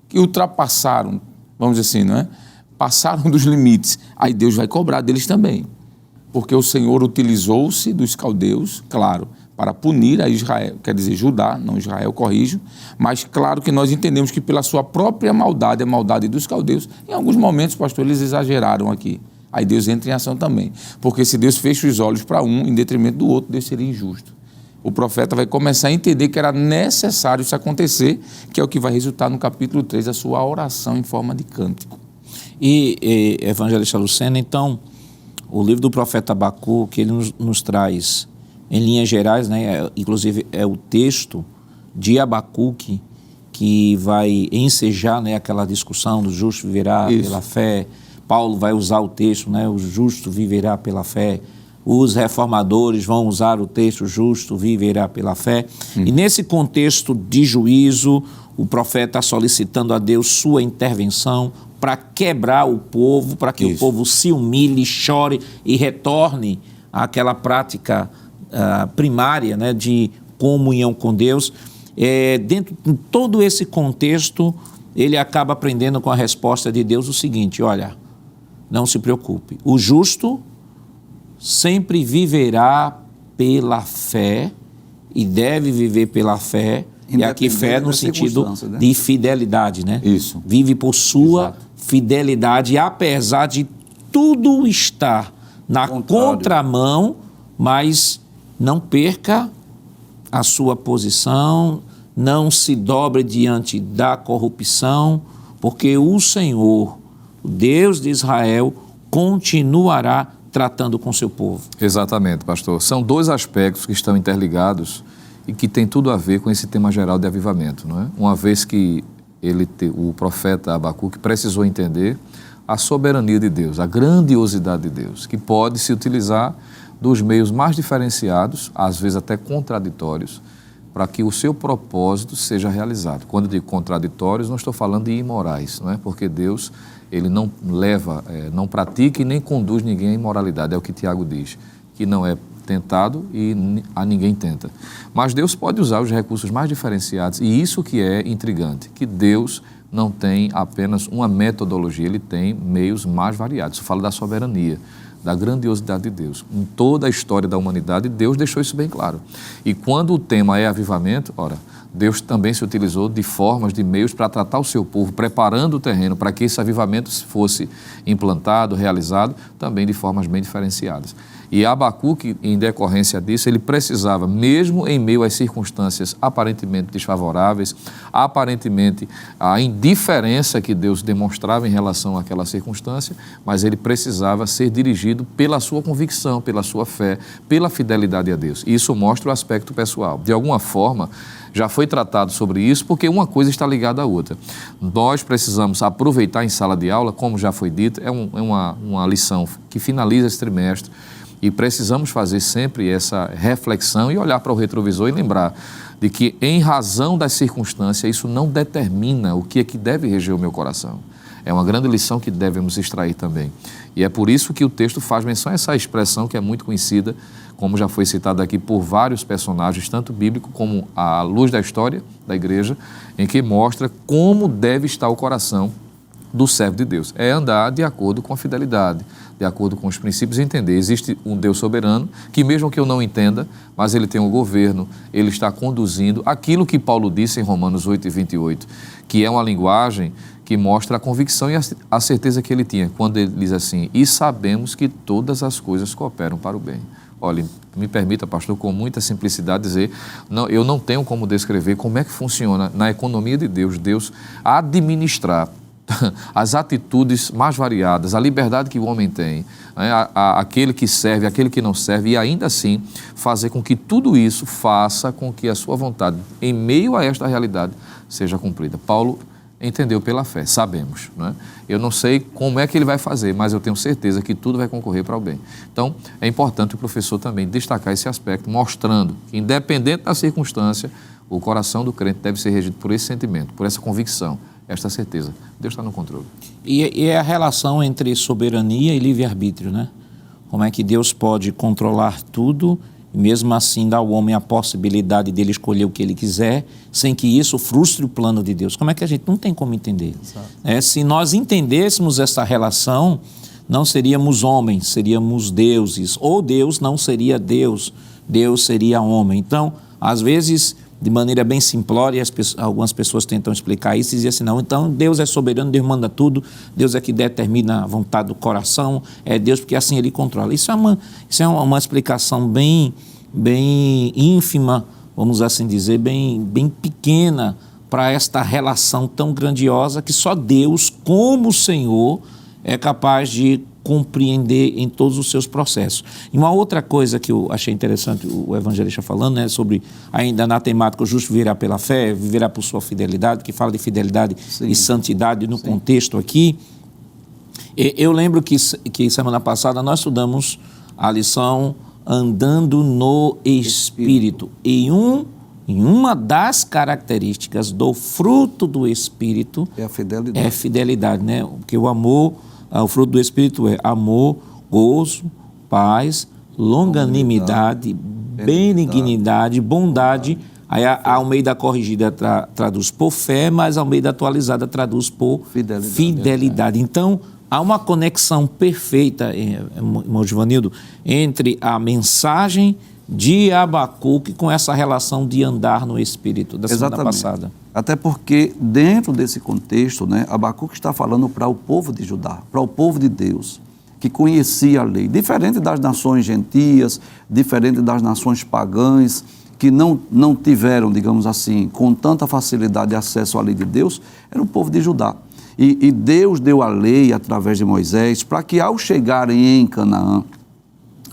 que ultrapassaram, vamos dizer assim, não é? Passaram dos limites, aí Deus vai cobrar deles também, porque o Senhor utilizou-se dos caldeus, claro, para punir a Israel, quer dizer Judá, não Israel, corrijo, mas claro que nós entendemos que pela sua própria maldade, a maldade dos caldeus, em alguns momentos, pastor, eles exageraram aqui, aí Deus entra em ação também, porque se Deus fecha os olhos para um em detrimento do outro, Deus seria injusto. O profeta vai começar a entender que era necessário isso acontecer, que é o que vai resultar no capítulo 3, a sua oração em forma de cântico. E evangelista Lucena, então, o livro do profeta Abacuque, ele nos traz, em linhas gerais, né, inclusive é o texto de Abacuque que vai ensejar, né, aquela discussão do justo viverá pela fé. Paulo vai usar o texto, né, o justo viverá pela fé. Os reformadores vão usar o texto justo viverá pela fé. E nesse contexto de juízo, o profeta está solicitando a Deus sua intervenção para quebrar o povo, para que o povo se humilhe, chore e retorne àquela prática primária, né, de comunhão com Deus. Dentro de todo esse contexto, ele acaba aprendendo com a resposta de Deus o seguinte: olha, não se preocupe, o justo sempre viverá pela fé e deve viver pela fé. E aqui fé no sentido de fidelidade, né? Isso. Vive por sua fidelidade, apesar de tudo estar na contramão, mas não perca a sua posição, não se dobre diante da corrupção, porque o Senhor, o Deus de Israel, continuará tratando com seu povo. Exatamente, pastor. São dois aspectos que estão interligados e que tem tudo a ver com esse tema geral de avivamento, não é? Uma vez que o profeta Abacuque precisou entender a soberania de Deus, a grandiosidade de Deus, que pode se utilizar dos meios mais diferenciados, às vezes até contraditórios, para que o seu propósito seja realizado. Quando eu digo contraditórios, não estou falando de imorais, não é? Porque Deus, ele não não pratica e nem conduz ninguém à imoralidade, é o que Tiago diz, que não é tentado e a ninguém tenta. Mas Deus pode usar os recursos mais diferenciados, e isso que é intrigante, que Deus não tem apenas uma metodologia, ele tem meios mais variados. Isso fala da soberania, da grandiosidade de Deus. Em toda a história da humanidade, Deus deixou isso bem claro. E quando o tema é avivamento, ora, Deus também se utilizou de formas, de meios para tratar o seu povo, preparando o terreno para que esse avivamento fosse implantado, realizado, também de formas bem diferenciadas. E Abacuque, em decorrência disso, ele precisava, mesmo em meio às circunstâncias aparentemente desfavoráveis, aparentemente a indiferença que Deus demonstrava em relação àquela circunstância, mas ele precisava ser dirigido pela sua convicção, pela sua fé, pela fidelidade a Deus. E isso mostra o aspecto pessoal. De alguma forma, já foi tratado sobre isso, porque uma coisa está ligada à outra. Nós precisamos aproveitar em sala de aula, como já foi dito, é uma lição que finaliza esse trimestre, e precisamos fazer sempre essa reflexão e olhar para o retrovisor e lembrar de que, em razão das circunstâncias, isso não determina o que é que deve reger o meu coração. É uma grande lição que devemos extrair também. E é por isso que o texto faz menção a essa expressão que é muito conhecida, como já foi citada aqui por vários personagens, tanto bíblico como à luz da história da igreja, em que mostra como deve estar o coração do servo de Deus. É andar de acordo com a fidelidade, de acordo com os princípios e entender. Existe um Deus soberano que, mesmo que eu não entenda, mas ele tem um governo, ele está conduzindo aquilo que Paulo disse em Romanos 8:28, que é uma linguagem que mostra a convicção e a certeza que ele tinha, quando ele diz assim: e sabemos que todas as coisas cooperam para o bem. Olha, me permita, pastor, com muita simplicidade dizer, eu não tenho como descrever como é que funciona na economia de Deus, Deus administrar as atitudes mais variadas, a liberdade que o homem tem, né? Aquele que serve, aquele que não serve, e ainda assim fazer com que tudo isso faça com que a sua vontade, em meio a esta realidade, seja cumprida. Paulo entendeu pela fé, sabemos, né? Eu não sei como é que ele vai fazer, mas eu tenho certeza que tudo vai concorrer para o bem. Então, é importante o professor também destacar esse aspecto, mostrando que, independente da circunstância, o coração do crente deve ser regido por esse sentimento, por essa convicção, esta certeza. Deus está no controle. E é a relação entre soberania e livre-arbítrio, né? Como é que Deus pode controlar tudo e mesmo assim dar ao homem a possibilidade dele escolher o que ele quiser, sem que isso frustre o plano de Deus? Como é que a gente não tem como entender? Se nós entendêssemos essa relação, não seríamos homens, seríamos deuses. Ou Deus não seria Deus, Deus seria homem. Então, às vezes, de maneira bem simplória, algumas pessoas tentam explicar isso e dizem assim: não, então Deus é soberano, Deus manda tudo, Deus é que determina a vontade do coração, é Deus porque assim ele controla. Isso é uma explicação bem ínfima, vamos assim dizer, bem pequena para esta relação tão grandiosa que só Deus, como Senhor, é capaz de compreender em todos os seus processos. E uma outra coisa que eu achei interessante o evangelista falando, né, sobre, ainda na temática, o justo viverá pela fé, viverá por sua fidelidade, que fala de fidelidade e santidade no contexto aqui. Eu lembro que semana passada nós estudamos a lição Andando no Espírito. E uma das características do fruto do Espírito é a fidelidade. É fidelidade, né? Porque o amor, o fruto do Espírito é amor, gozo, paz, longanimidade, benignidade, bondade. Aí a Almeida Corrigida traduz por fé, mas a Almeida Atualizada traduz por fidelidade. Então, há uma conexão perfeita, irmão Givanildo, entre a mensagem de Abacuque com essa relação de andar no Espírito da semana passada. Até porque, dentro desse contexto, né, Abacuque está falando para o povo de Judá, para o povo de Deus, que conhecia a lei, diferente das nações gentias, diferente das nações pagãs, que não tiveram, digamos assim, com tanta facilidade acesso à lei de Deus, era o povo de Judá. E Deus deu a lei através de Moisés para que, ao chegarem em Canaã,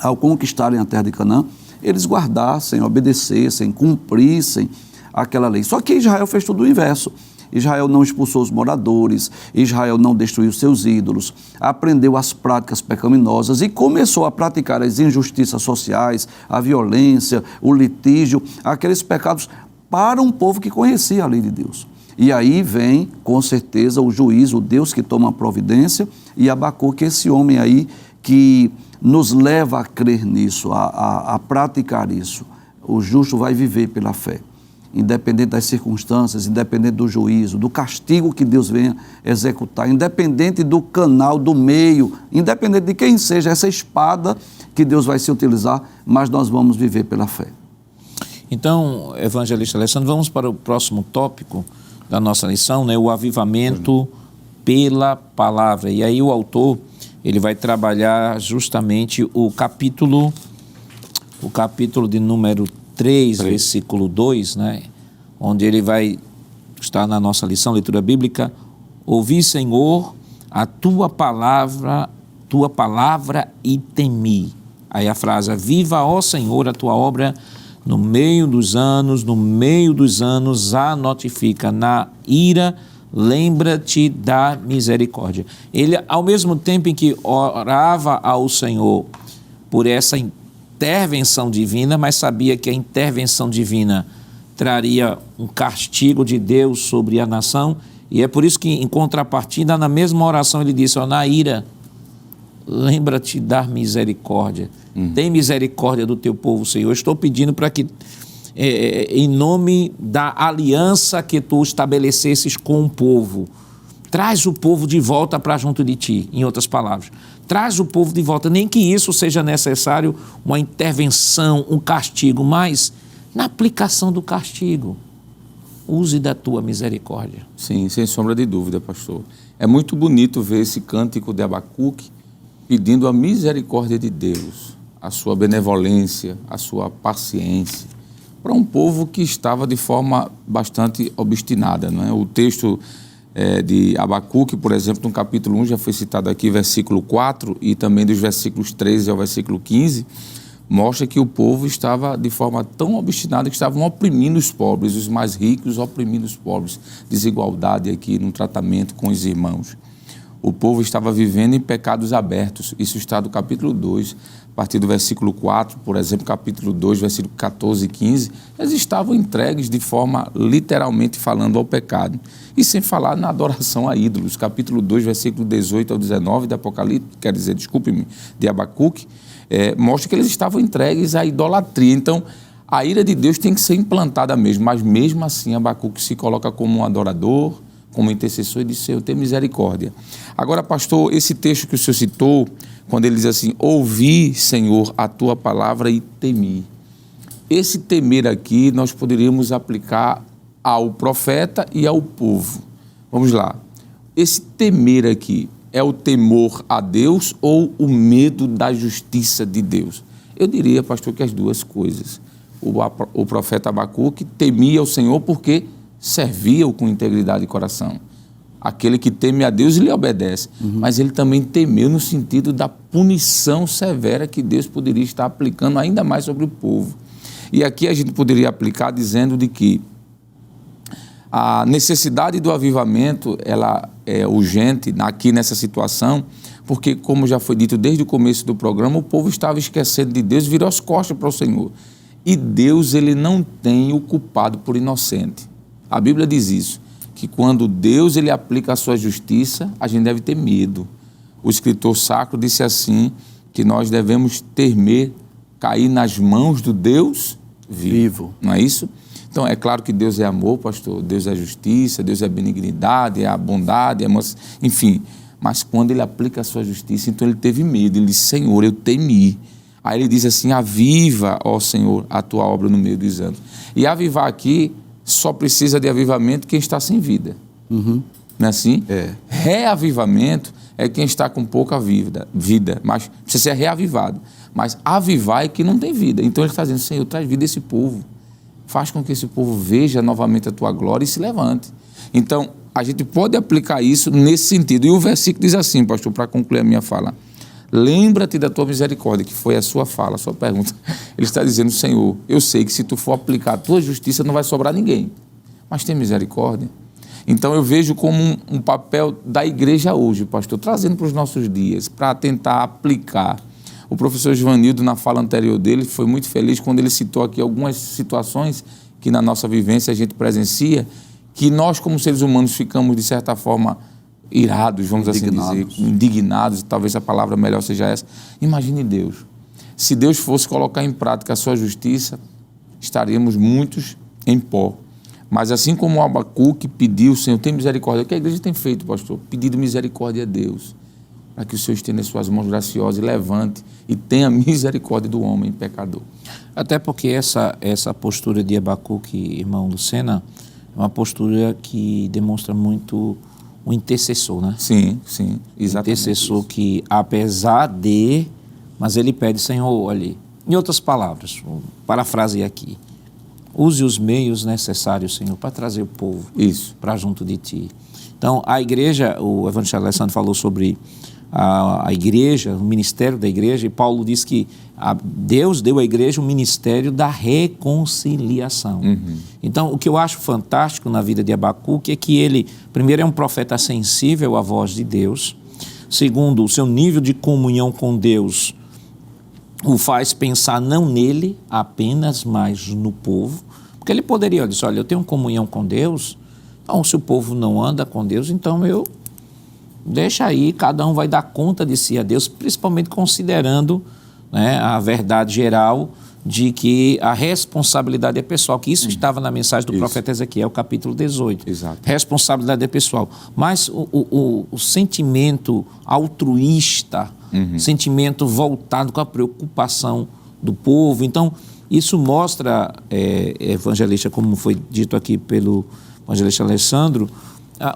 ao conquistarem a terra de Canaã, eles guardassem, obedecessem, cumprissem aquela lei. Só que Israel fez tudo o inverso. Israel não expulsou os moradores, Israel não destruiu seus ídolos, aprendeu as práticas pecaminosas e começou a praticar as injustiças sociais, a violência, o litígio, aqueles pecados para um povo que conhecia a lei de Deus. E aí vem, com certeza, o juízo, o Deus que toma a providência, e Abacuque, esse homem aí que nos leva a crer nisso, a praticar isso. O justo vai viver pela fé. independente das circunstâncias, independente do juízo, do castigo que Deus venha executar, independente do canal, do meio, independente de quem seja essa espada que Deus vai se utilizar, mas nós vamos viver pela fé. Então, evangelista Alessandro, vamos para o próximo tópico da nossa lição, né? O avivamento pela palavra. E aí o autor, ele vai trabalhar justamente o capítulo de número 3, versículo 2, né? Onde ele vai estar na nossa lição, leitura bíblica: ouvi, Senhor, a tua palavra e temi. Aí a frase: viva, ó Senhor, a tua obra no meio dos anos a notifica. Na ira, lembra-te da misericórdia. Ele, ao mesmo tempo em que orava ao Senhor por essa intervenção divina, mas sabia que a intervenção divina traria um castigo de Deus sobre a nação, e é por isso que, em contrapartida, na mesma oração ele disse: na ira, lembra-te da misericórdia. Tem misericórdia do teu povo, Senhor. Eu estou pedindo para que, em nome da aliança que tu estabelecesses com o povo, traz o povo de volta para junto de ti, em outras palavras. Traz o povo de volta, nem que isso seja necessário, uma intervenção, um castigo, mas na aplicação do castigo, use da tua misericórdia. Sim, sem sombra de dúvida, pastor. É muito bonito ver esse cântico de Abacuque pedindo a misericórdia de Deus, a sua benevolência, a sua paciência, para um povo que estava de forma bastante obstinada, não é? O texto de Abacuque, por exemplo, no capítulo 1, já foi citado aqui, versículo 4, e também dos versículos 13 ao versículo 15, mostra que o povo estava de forma tão obstinada que estavam oprimindo os pobres, os mais ricos oprimindo os pobres, desigualdade aqui no tratamento com os irmãos. O povo estava vivendo em pecados abertos, isso está do capítulo 2, a partir do versículo 4, por exemplo, capítulo 2, versículo 14 e 15, eles estavam entregues de forma, literalmente falando, ao pecado. E sem falar na adoração a ídolos, capítulo 2, versículo 18 ao 19 de Apocalipse, quer dizer, desculpe-me, de Abacuque, mostra que eles estavam entregues à idolatria. Então, a ira de Deus tem que ser implantada mesmo, mas mesmo assim Abacuque se coloca como um adorador, como intercessor, e diz: Senhor, tem misericórdia. Agora, pastor, esse texto que o senhor citou, quando ele diz assim: ouvi, Senhor, a tua palavra e temi. Esse temer aqui nós poderíamos aplicar ao profeta e ao povo. Vamos lá. Esse temer aqui é o temor a Deus ou o medo da justiça de Deus? Eu diria, pastor, que as duas coisas. O profeta Abacuque temia o Senhor porque servia-o com integridade de coração. Aquele que teme a Deus, ele obedece. Mas ele também temeu no sentido da punição severa que Deus poderia estar aplicando ainda mais sobre o povo. E aqui a gente poderia aplicar dizendo de que a necessidade do avivamento, ela é urgente aqui nessa situação, porque, como já foi dito desde o começo do programa, o povo estava esquecendo de Deus, virou as costas para o Senhor. E Deus, ele não tem o culpado por inocente. A Bíblia diz isso, que quando Deus ele aplica a sua justiça, a gente deve ter medo. O escritor sacro disse assim, que nós devemos temer cair nas mãos do Deus vivo. Não é isso? Então, é claro que Deus é amor, pastor, Deus é justiça, Deus é benignidade, é a bondade, enfim. Mas quando ele aplica a sua justiça, então ele teve medo, ele disse: Senhor, eu temi. Aí ele diz assim: aviva, ó Senhor, a tua obra no meio dos anos. E avivar aqui, só precisa de avivamento quem está sem vida. Não é assim? Reavivamento é quem está com pouca vida, mas precisa ser reavivado. Mas avivar é que não tem vida. Então ele está dizendo: Senhor, traz vida a esse povo. Faz com que esse povo veja novamente a tua glória e se levante. Então, a gente pode aplicar isso nesse sentido. E o versículo diz assim, pastor, para concluir a minha fala: lembra-te da tua misericórdia, que foi a sua fala, a sua pergunta. Ele está dizendo: Senhor, eu sei que se tu for aplicar a tua justiça, não vai sobrar ninguém. Mas tem misericórdia. Então eu vejo como um papel da igreja hoje, pastor, trazendo para os nossos dias, para tentar aplicar. O professor Givanildo, na fala anterior dele, foi muito feliz quando ele citou aqui algumas situações que na nossa vivência a gente presencia, que nós como seres humanos ficamos de certa forma irados, vamos assim dizer, indignados, talvez a palavra melhor seja essa. Imagine Deus. Se Deus fosse colocar em prática a sua justiça, estaríamos muitos em pó. Mas assim como o Abacuque pediu, Senhor, tem misericórdia, o que a igreja tem feito, pastor? Pedido misericórdia a Deus, para que o Senhor estenda as suas mãos graciosas e levante e tenha misericórdia do homem pecador. Até porque essa postura de Abacuque, irmão Lucena, é uma postura que demonstra muito um intercessor, né? Sim, exatamente. Intercessor isso. que, apesar de, mas ele pede, Senhor, olhe. Em outras palavras, vou parafrasear aqui, use os meios necessários, Senhor, para trazer o povo para junto de Ti. Então, a igreja, o evangelista Alessandro falou sobre a igreja, o ministério da igreja, e Paulo diz que Deus deu à igreja o ministério da reconciliação. Então, o que eu acho fantástico na vida de Abacuque é que ele, primeiro, é um profeta sensível à voz de Deus. Segundo, o seu nível de comunhão com Deus o faz pensar não nele apenas, mas no povo. Porque ele poderia dizer, olha, eu tenho comunhão com Deus, então se o povo não anda com Deus, então eu deixa aí, cada um vai dar conta de si a Deus, principalmente considerando, né, a verdade geral de que a responsabilidade é pessoal, que isso estava na mensagem do profeta Ezequiel, capítulo 18. Exato. Responsabilidade é pessoal. Mas o sentimento altruísta, sentimento voltado com a preocupação do povo. Então, isso mostra, evangelista, como foi dito aqui pelo evangelista Alessandro,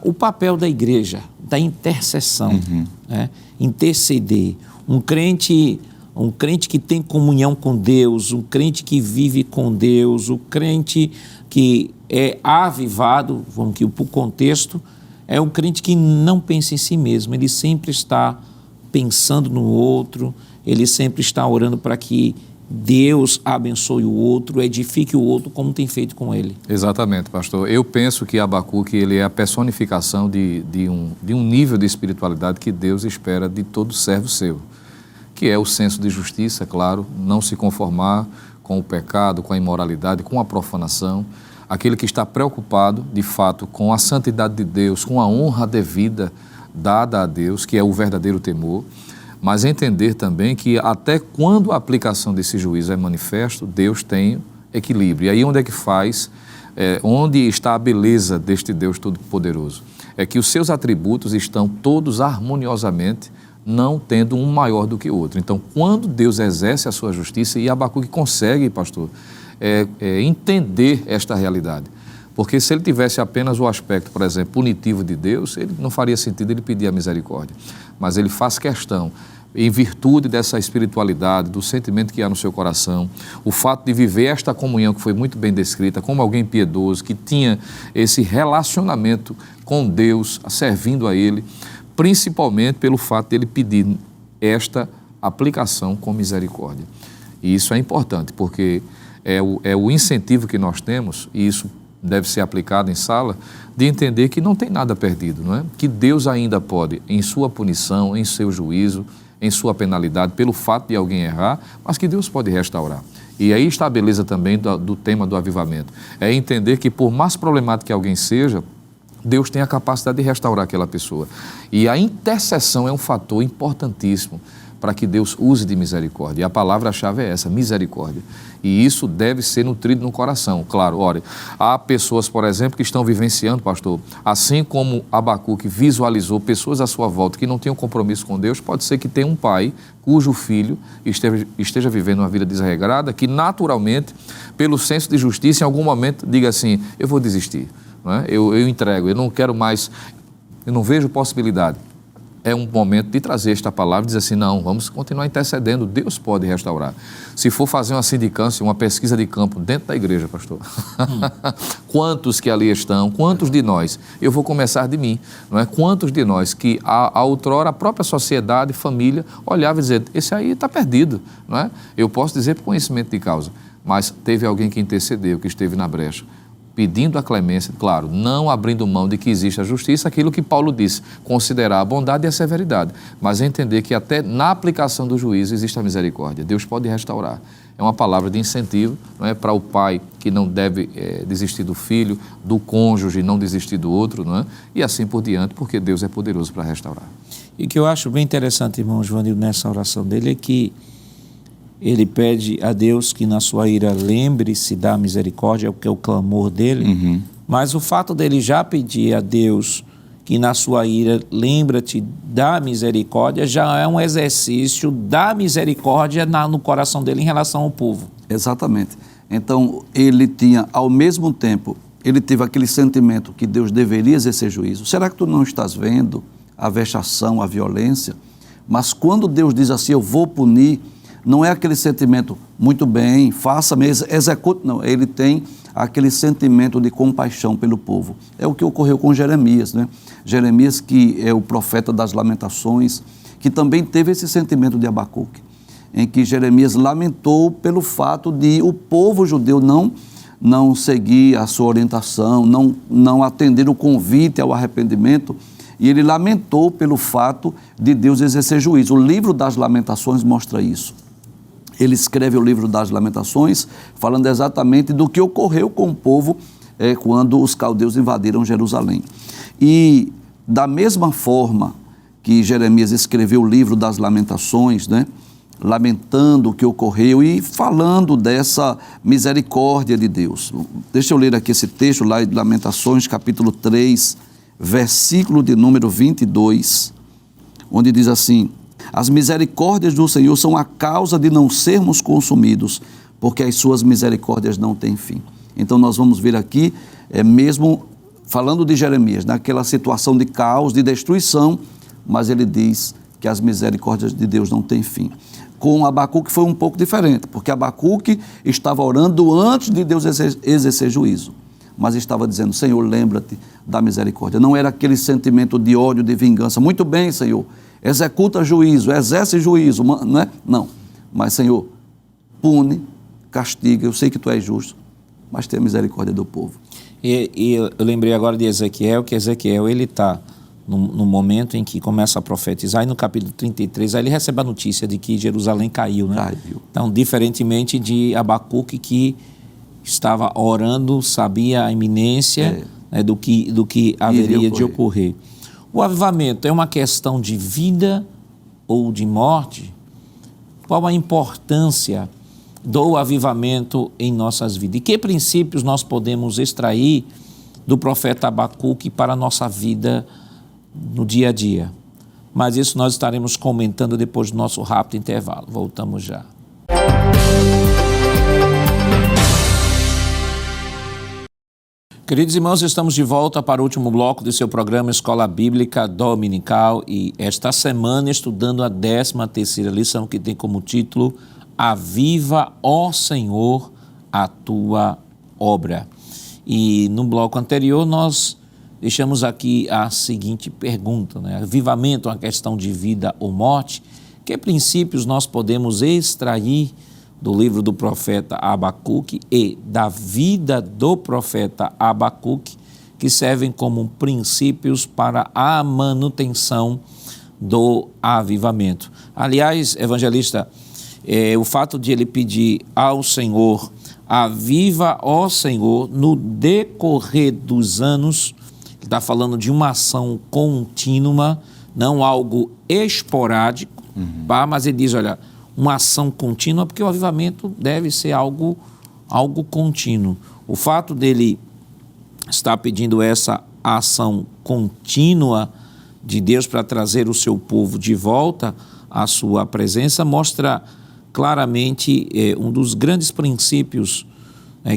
o papel da igreja, da intercessão, né? Interceder. Um crente que tem comunhão com Deus, um crente que vive com Deus, o crente que é avivado, vamos aqui para o contexto, é um crente que não pensa em si mesmo, ele sempre está pensando no outro, ele sempre está orando para que Deus abençoe o outro, edifique o outro como tem feito com ele. Exatamente, pastor. Eu penso que Abacuque ele é a personificação de um nível de espiritualidade que Deus espera de todo servo seu, que é o senso de justiça, claro, não se conformar com o pecado, com a imoralidade, com a profanação, aquele que está preocupado, de fato, com a santidade de Deus, com a honra devida dada a Deus, que é o verdadeiro temor, mas entender também que até quando a aplicação desse juízo é manifesto, Deus tem equilíbrio. E aí onde é que onde está a beleza deste Deus Todo-Poderoso? É que os seus atributos estão todos harmoniosamente, não tendo um maior do que o outro. Então, quando Deus exerce a sua justiça, e Abacuque consegue, pastor, entender esta realidade. Porque se ele tivesse apenas o aspecto, por exemplo, punitivo de Deus, ele não faria sentido ele pedir a misericórdia. Mas ele faz questão, em virtude dessa espiritualidade, do sentimento que há no seu coração, o fato de viver esta comunhão que foi muito bem descrita, como alguém piedoso, que tinha esse relacionamento com Deus, servindo a Ele, principalmente pelo fato de ele pedir esta aplicação com misericórdia. E isso é importante, porque é o incentivo que nós temos, e isso deve ser aplicado em sala, de entender que não tem nada perdido, não é? Que Deus ainda pode, em sua punição, em seu juízo, em sua penalidade, pelo fato de alguém errar, mas que Deus pode restaurar. E aí está a beleza também do tema do avivamento. É entender que por mais problemático que alguém seja, Deus tem a capacidade de restaurar aquela pessoa. E a intercessão é um fator importantíssimo para que Deus use de misericórdia. E a palavra-chave é essa, misericórdia. E isso deve ser nutrido no coração. Claro, olha, há pessoas, por exemplo, que estão vivenciando, pastor, assim como Abacuque visualizou pessoas à sua volta que não tinham compromisso com Deus, pode ser que tenha um pai cujo filho esteja vivendo uma vida desregrada, que naturalmente, pelo senso de justiça, em algum momento diga assim, eu vou desistir, não é? Eu entrego, eu não quero mais, eu não vejo possibilidade. É um momento de trazer esta palavra e dizer assim, não, vamos continuar intercedendo, Deus pode restaurar. Se for fazer uma sindicância, uma pesquisa de campo dentro da igreja, pastor, quantos que ali estão, quantos de nós, eu vou começar de mim, não é? Quantos de nós que a outrora a própria sociedade, família, olhava e dizia, esse aí está perdido, não é? Eu posso dizer por conhecimento de causa, mas teve alguém que intercedeu, que esteve na brecha, pedindo a clemência, claro, não abrindo mão de que existe a justiça, aquilo que Paulo disse, considerar a bondade e a severidade, mas entender que até na aplicação do juízo existe a misericórdia. Deus pode restaurar. É uma palavra de incentivo, não é, para o pai que não deve desistir do filho, do cônjuge não desistir do outro, não é? E assim por diante, porque Deus é poderoso para restaurar. E o que eu acho bem interessante, irmão Joanildo, nessa oração dele é que ele pede a Deus que na sua ira lembre-se da misericórdia, que é o clamor dele, Mas o fato dele já pedir a Deus que na sua ira lembra-te da misericórdia, já é um exercício da misericórdia no coração dele em relação ao povo. Exatamente. Então, ele tinha, ao mesmo tempo, ele teve aquele sentimento que Deus deveria exercer juízo. Será que tu não estás vendo a vexação, a violência? Mas quando Deus diz assim, eu vou punir, não é aquele sentimento, muito bem, faça-me, execute, não. Ele tem aquele sentimento de compaixão pelo povo. É o que ocorreu com Jeremias, né? Jeremias, que é o profeta das lamentações, que também teve esse sentimento de Abacuque, em que Jeremias lamentou pelo fato de o povo judeu não seguir a sua orientação, não atender o convite ao arrependimento, e ele lamentou pelo fato de Deus exercer juízo. O livro das Lamentações mostra isso. Ele escreve o livro das Lamentações falando exatamente do que ocorreu com o povo quando os caldeus invadiram Jerusalém. E da mesma forma que Jeremias escreveu o livro das Lamentações, né, lamentando o que ocorreu e falando dessa misericórdia de Deus. Deixa eu ler aqui esse texto lá de Lamentações, capítulo 3, versículo de número 22, onde diz assim: as misericórdias do Senhor são a causa de não sermos consumidos, porque as suas misericórdias não têm fim. Então nós vamos ver aqui, mesmo falando de Jeremias, naquela situação de caos, de destruição, mas ele diz que as misericórdias de Deus não têm fim. Com Abacuque foi um pouco diferente, porque Abacuque estava orando antes de Deus exercer juízo, mas estava dizendo, Senhor, lembra-te da misericórdia. Não era aquele sentimento de ódio, de vingança. Muito bem, Senhor, executa juízo, exerce juízo, não é? Não, mas Senhor, pune, castiga, eu sei que tu és justo, mas tenha misericórdia do povo. E eu lembrei agora de Ezequiel, que Ezequiel ele está no momento em que começa a profetizar, e no capítulo 33, aí ele recebe a notícia de que Jerusalém caiu, né? Caiu. Então, diferentemente de Abacuque, que estava orando, sabia a iminência né, do que haveria de ocorrer. O avivamento é uma questão de vida ou de morte? Qual a importância do avivamento em nossas vidas? E que princípios nós podemos extrair do profeta Abacuque para a nossa vida no dia a dia? Mas isso nós estaremos comentando depois do nosso rápido intervalo. Voltamos já. Queridos irmãos, estamos de volta para o último bloco do seu programa Escola Bíblica Dominical e esta semana estudando a 13ª lição, que tem como título Aviva, ó Senhor, a tua obra. E no bloco anterior nós deixamos aqui a seguinte pergunta, né? Avivamento é uma questão de vida ou morte? Que princípios nós podemos extrair do livro do profeta Abacuque e da vida do profeta Abacuque, que servem como princípios para a manutenção do avivamento? Aliás, evangelista, o fato de ele pedir ao Senhor, aviva, ó Senhor, no decorrer dos anos, ele está falando de uma ação contínua, não algo esporádico, mas ele diz, olha, uma ação contínua, porque o avivamento deve ser algo contínuo. O fato dele estar pedindo essa ação contínua de Deus para trazer o seu povo de volta à sua presença mostra claramente um dos grandes princípios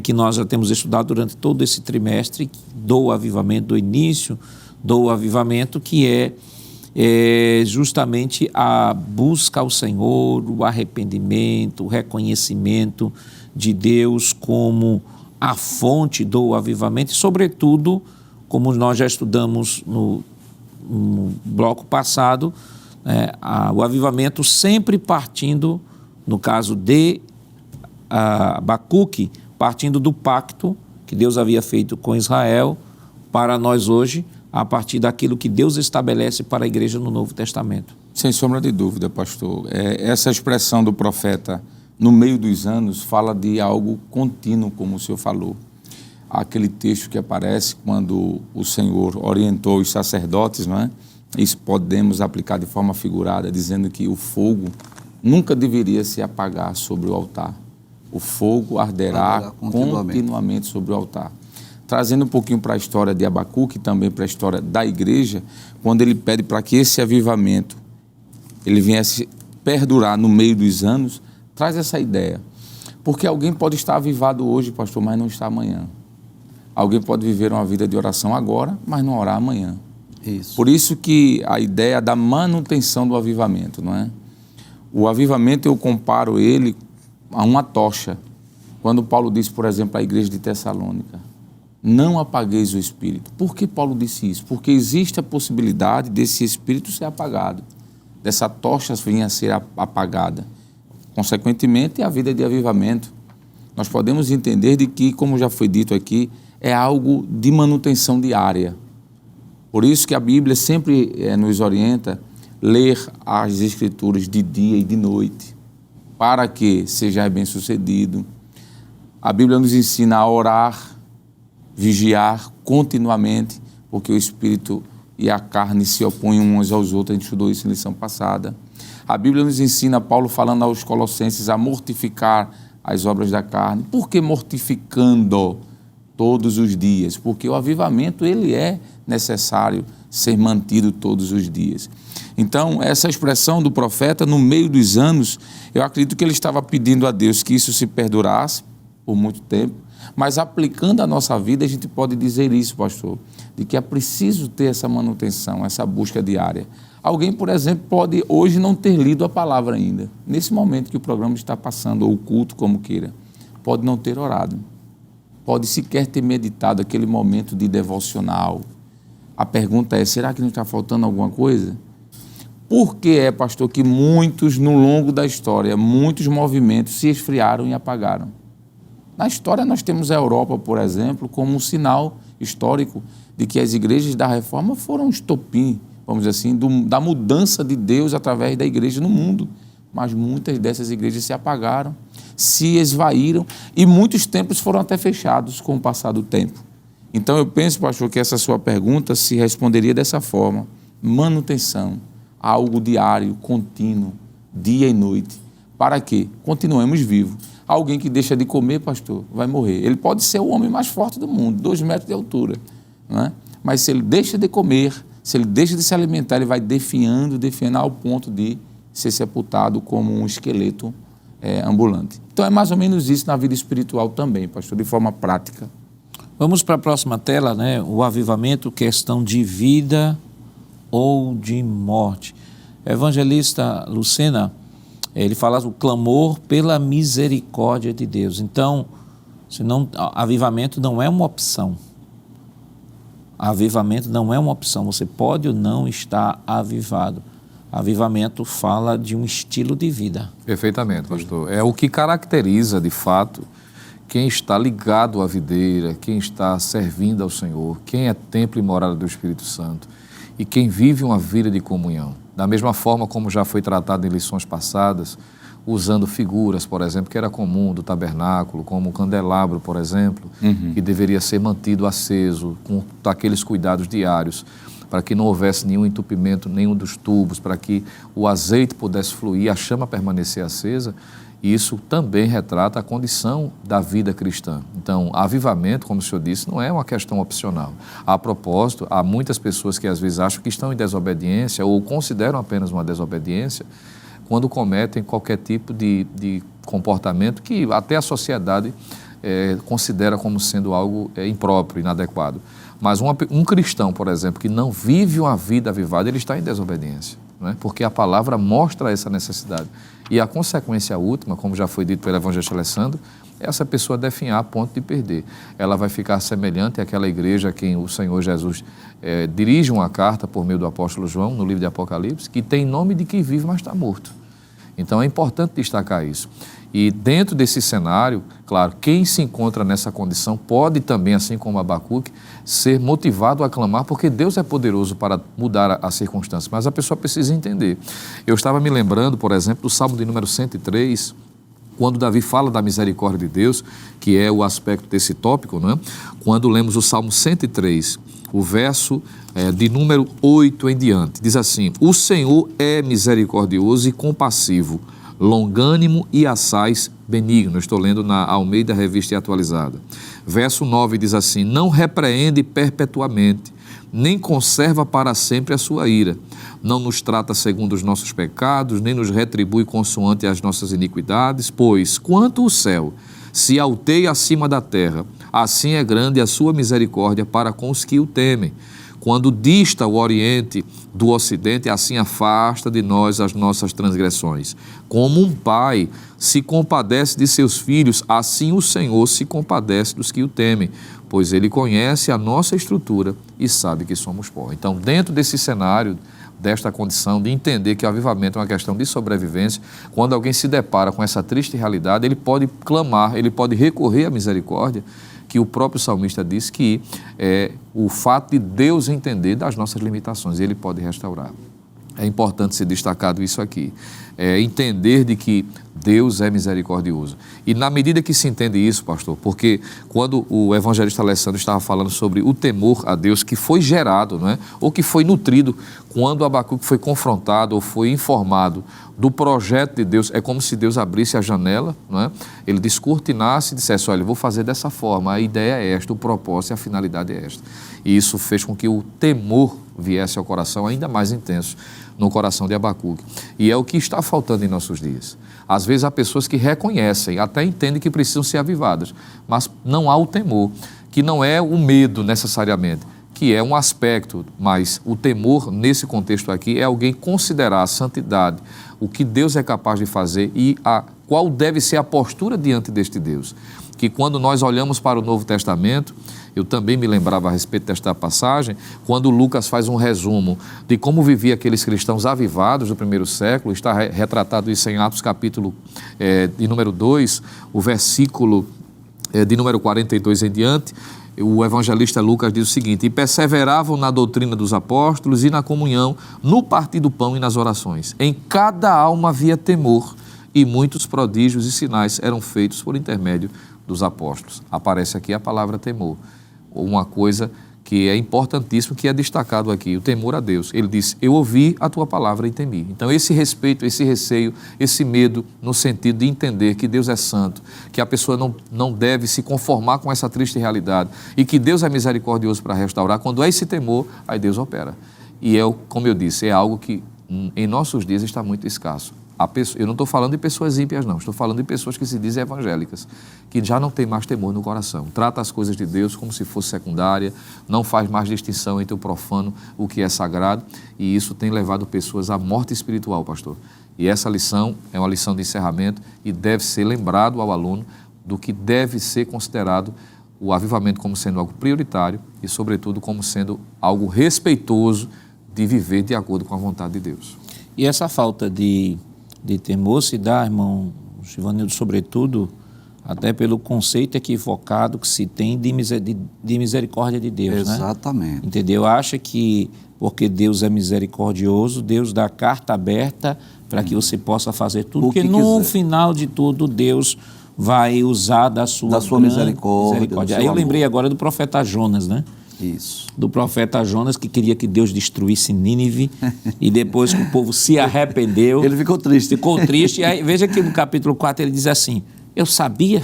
que nós já temos estudado durante todo esse trimestre do avivamento, do início do avivamento, que é justamente a busca ao Senhor, o arrependimento, o reconhecimento de Deus como a fonte do avivamento e, sobretudo, como nós já estudamos no bloco passado, o avivamento sempre partindo, no caso de Abacuque, partindo do pacto que Deus havia feito com Israel para nós hoje, a partir daquilo que Deus estabelece para a igreja no Novo Testamento. Sem sombra de dúvida, pastor. Essa expressão do profeta, no meio dos anos, fala de algo contínuo, como o senhor falou. Aquele texto que aparece quando o Senhor orientou os sacerdotes, não é? Isso podemos aplicar de forma figurada, dizendo que o fogo nunca deveria se apagar sobre o altar. O fogo arderá continuamente sobre o altar. trazendo um pouquinho para a história de Abacuque e também para a história da igreja, quando ele pede para que esse avivamento ele viesse perdurar no meio dos anos, traz essa ideia. Porque alguém pode estar avivado hoje, pastor, mas não está amanhã. Alguém pode viver uma vida de oração agora, mas não orar amanhã. Isso. Por isso que a ideia da manutenção do avivamento, não é? O avivamento eu comparo ele a uma tocha. Quando Paulo disse, por exemplo, à igreja de Tessalônica, não apagueis o Espírito. Por que Paulo disse isso? Porque existe a possibilidade desse Espírito ser apagado, dessa tocha vir a ser apagada. Consequentemente, a vida de avivamento. Nós podemos entender de que, como já foi dito aqui, é algo de manutenção diária. Por isso que a Bíblia sempre nos orienta a ler as Escrituras de dia e de noite, para que sejais bem-sucedido. A Bíblia nos ensina a orar, vigiar continuamente, porque o Espírito e a carne se opõem uns aos outros. A gente estudou isso em lição passada. A Bíblia nos ensina, Paulo falando aos Colossenses, a mortificar as obras da carne. Por que mortificando todos os dias? Porque o avivamento, ele é necessário ser mantido todos os dias. Então, essa expressão do profeta, no meio dos anos, eu acredito que ele estava pedindo a Deus que isso se perdurasse por muito tempo, mas aplicando a nossa vida, a gente pode dizer isso, pastor, de que é preciso ter essa manutenção, essa busca diária. Alguém, por exemplo, pode hoje não ter lido a palavra ainda, nesse momento que o programa está passando, ou o culto, como queira, pode não ter orado, pode sequer ter meditado aquele momento de devocional. A pergunta é, será que não está faltando alguma coisa? Por que pastor, que muitos, no longo da história, muitos movimentos se esfriaram e apagaram? Na história nós temos a Europa, por exemplo, como um sinal histórico de que as igrejas da Reforma foram um estopim, vamos dizer assim, da mudança de Deus através da igreja no mundo. Mas muitas dessas igrejas se apagaram, se esvaíram e muitos templos foram até fechados com o passar do tempo. Então eu penso, pastor, que essa sua pergunta se responderia dessa forma: manutenção, algo diário, contínuo, dia e noite, para que continuemos vivos. Alguém que deixa de comer, pastor, vai morrer. Ele pode ser o homem mais forte do mundo, 2 metros de altura, não é? Mas se ele deixa de comer, se ele deixa de se alimentar, ele vai definhando ao ponto de ser sepultado como um esqueleto ambulante. Então é mais ou menos isso na vida espiritual também, pastor, de forma prática. Vamos para a próxima tela, né? O avivamento, questão de vida ou de morte. Evangelista Lucena, ele fala o clamor pela misericórdia de Deus. Então, avivamento não é uma opção. Avivamento não é uma opção. Você pode ou não estar avivado. Avivamento fala de um estilo de vida. Perfeitamente, pastor. É o que caracteriza, de fato, quem está ligado à videira, quem está servindo ao Senhor, quem é templo e morada do Espírito Santo e quem vive uma vida de comunhão. Da mesma forma como já foi tratado em lições passadas, usando figuras, por exemplo, que era comum do tabernáculo, como o candelabro, por exemplo, que deveria ser mantido aceso, com aqueles cuidados diários, para que não houvesse nenhum entupimento, nenhum dos tubos, para que o azeite pudesse fluir, a chama permanecer acesa. E isso também retrata a condição da vida cristã. Então, avivamento, como o senhor disse, não é uma questão opcional. A propósito, há muitas pessoas que às vezes acham que estão em desobediência ou consideram apenas uma desobediência quando cometem qualquer tipo de comportamento que até a sociedade considera como sendo algo impróprio, inadequado. Mas um cristão, por exemplo, que não vive uma vida avivada, ele está em desobediência, não é? Porque a palavra mostra essa necessidade. E a consequência última, como já foi dito pelo evangelista Alessandro, é essa pessoa definhar a ponto de perder. Ela vai ficar semelhante àquela igreja a quem o Senhor Jesus dirige uma carta por meio do apóstolo João, no livro de Apocalipse, que tem nome de quem vive, mas está morto. Então é importante destacar isso. E dentro desse cenário, claro, quem se encontra nessa condição pode também, assim como Abacuque, ser motivado a clamar, porque Deus é poderoso para mudar as circunstâncias, mas a pessoa precisa entender. Eu estava me lembrando, por exemplo, do Salmo de número 103, quando Davi fala da misericórdia de Deus, que é o aspecto desse tópico, né? Quando lemos o Salmo 103, o verso de número 8 em diante, diz assim: o Senhor é misericordioso e compassivo, longânimo e assaz benigno. Estou lendo na Almeida Revista e Atualizada. Verso 9 diz assim: não repreende perpetuamente, nem conserva para sempre a sua ira. Não nos trata segundo os nossos pecados, nem nos retribui consoante as nossas iniquidades, pois, quanto o céu se alteia acima da terra, assim é grande a sua misericórdia para com os que o temem. Quando dista o Oriente do Ocidente, assim afasta de nós as nossas transgressões. Como um pai se compadece de seus filhos, assim o Senhor se compadece dos que o temem, pois Ele conhece a nossa estrutura e sabe que somos pó. Então, dentro desse cenário, desta condição de entender que o avivamento é uma questão de sobrevivência, quando alguém se depara com essa triste realidade, ele pode clamar, ele pode recorrer à misericórdia, que o próprio salmista diz que é o fato de Deus entender das nossas limitações, ele pode restaurar. É importante ser destacado isso aqui, entender de que Deus é misericordioso. E na medida que se entende isso, pastor, porque quando o evangelista Alessandro estava falando sobre o temor a Deus que foi gerado, não é? Ou que foi nutrido quando Abacuque foi confrontado ou foi informado do projeto de Deus, é como se Deus abrisse a janela, não é? Ele descortinasse e dissesse: olha, eu vou fazer dessa forma, a ideia é esta, o propósito e a finalidade é esta. E isso fez com que o temor viesse ao coração ainda mais intenso no coração de Abacuque. E é o que está faltando em nossos dias. Às vezes há pessoas que reconhecem, até entendem que precisam ser avivadas, mas não há o temor, que não é o medo necessariamente, que é um aspecto, mas o temor nesse contexto aqui é alguém considerar a santidade, o que Deus é capaz de fazer e qual deve ser a postura diante deste Deus. Que quando nós olhamos para o Novo Testamento, eu também me lembrava a respeito desta passagem, quando Lucas faz um resumo de como viviam aqueles cristãos avivados do primeiro século, está retratado isso em Atos capítulo de número 2, o versículo de número 42 em diante. O evangelista Lucas diz o seguinte: e perseveravam na doutrina dos apóstolos e na comunhão, no partir do pão e nas orações. Em cada alma havia temor, e muitos prodígios e sinais eram feitos por intermédio dos apóstolos. Aparece aqui a palavra temor, uma coisa que é importantíssima, que é destacado aqui, o temor a Deus. Ele diz: eu ouvi a tua palavra e temi. Então esse respeito, esse receio, esse medo no sentido de entender que Deus é santo, que a pessoa não deve se conformar com essa triste realidade e que Deus é misericordioso para restaurar. Quando há esse temor, aí Deus opera. E como eu disse, é algo que em nossos dias está muito escasso. Eu não estou falando de pessoas ímpias, não. Estou falando de pessoas que se dizem evangélicas, que já não têm mais temor no coração. Trata as coisas de Deus como se fosse secundária, não faz mais distinção entre o profano, o que é sagrado, e isso tem levado pessoas à morte espiritual, pastor. E essa lição é uma lição de encerramento e deve ser lembrado ao aluno do que deve ser considerado o avivamento como sendo algo prioritário e, sobretudo, como sendo algo respeitoso de viver de acordo com a vontade de Deus. E essa falta de temor se dá, irmão Givanildo, sobretudo, até pelo conceito equivocado que se tem de misericórdia de Deus, né? Exatamente. Entendeu? Acha que porque Deus é misericordioso, Deus dá carta aberta para que você possa fazer tudo, porque no quiser. Final de tudo, Deus vai usar da sua misericórdia. Aí eu lembrei agora do profeta Jonas, né? Isso. Do profeta Jonas, que queria que Deus destruísse Nínive, e depois que o povo se arrependeu... Ele ficou triste. E aí, veja que no capítulo 4 ele diz assim: eu sabia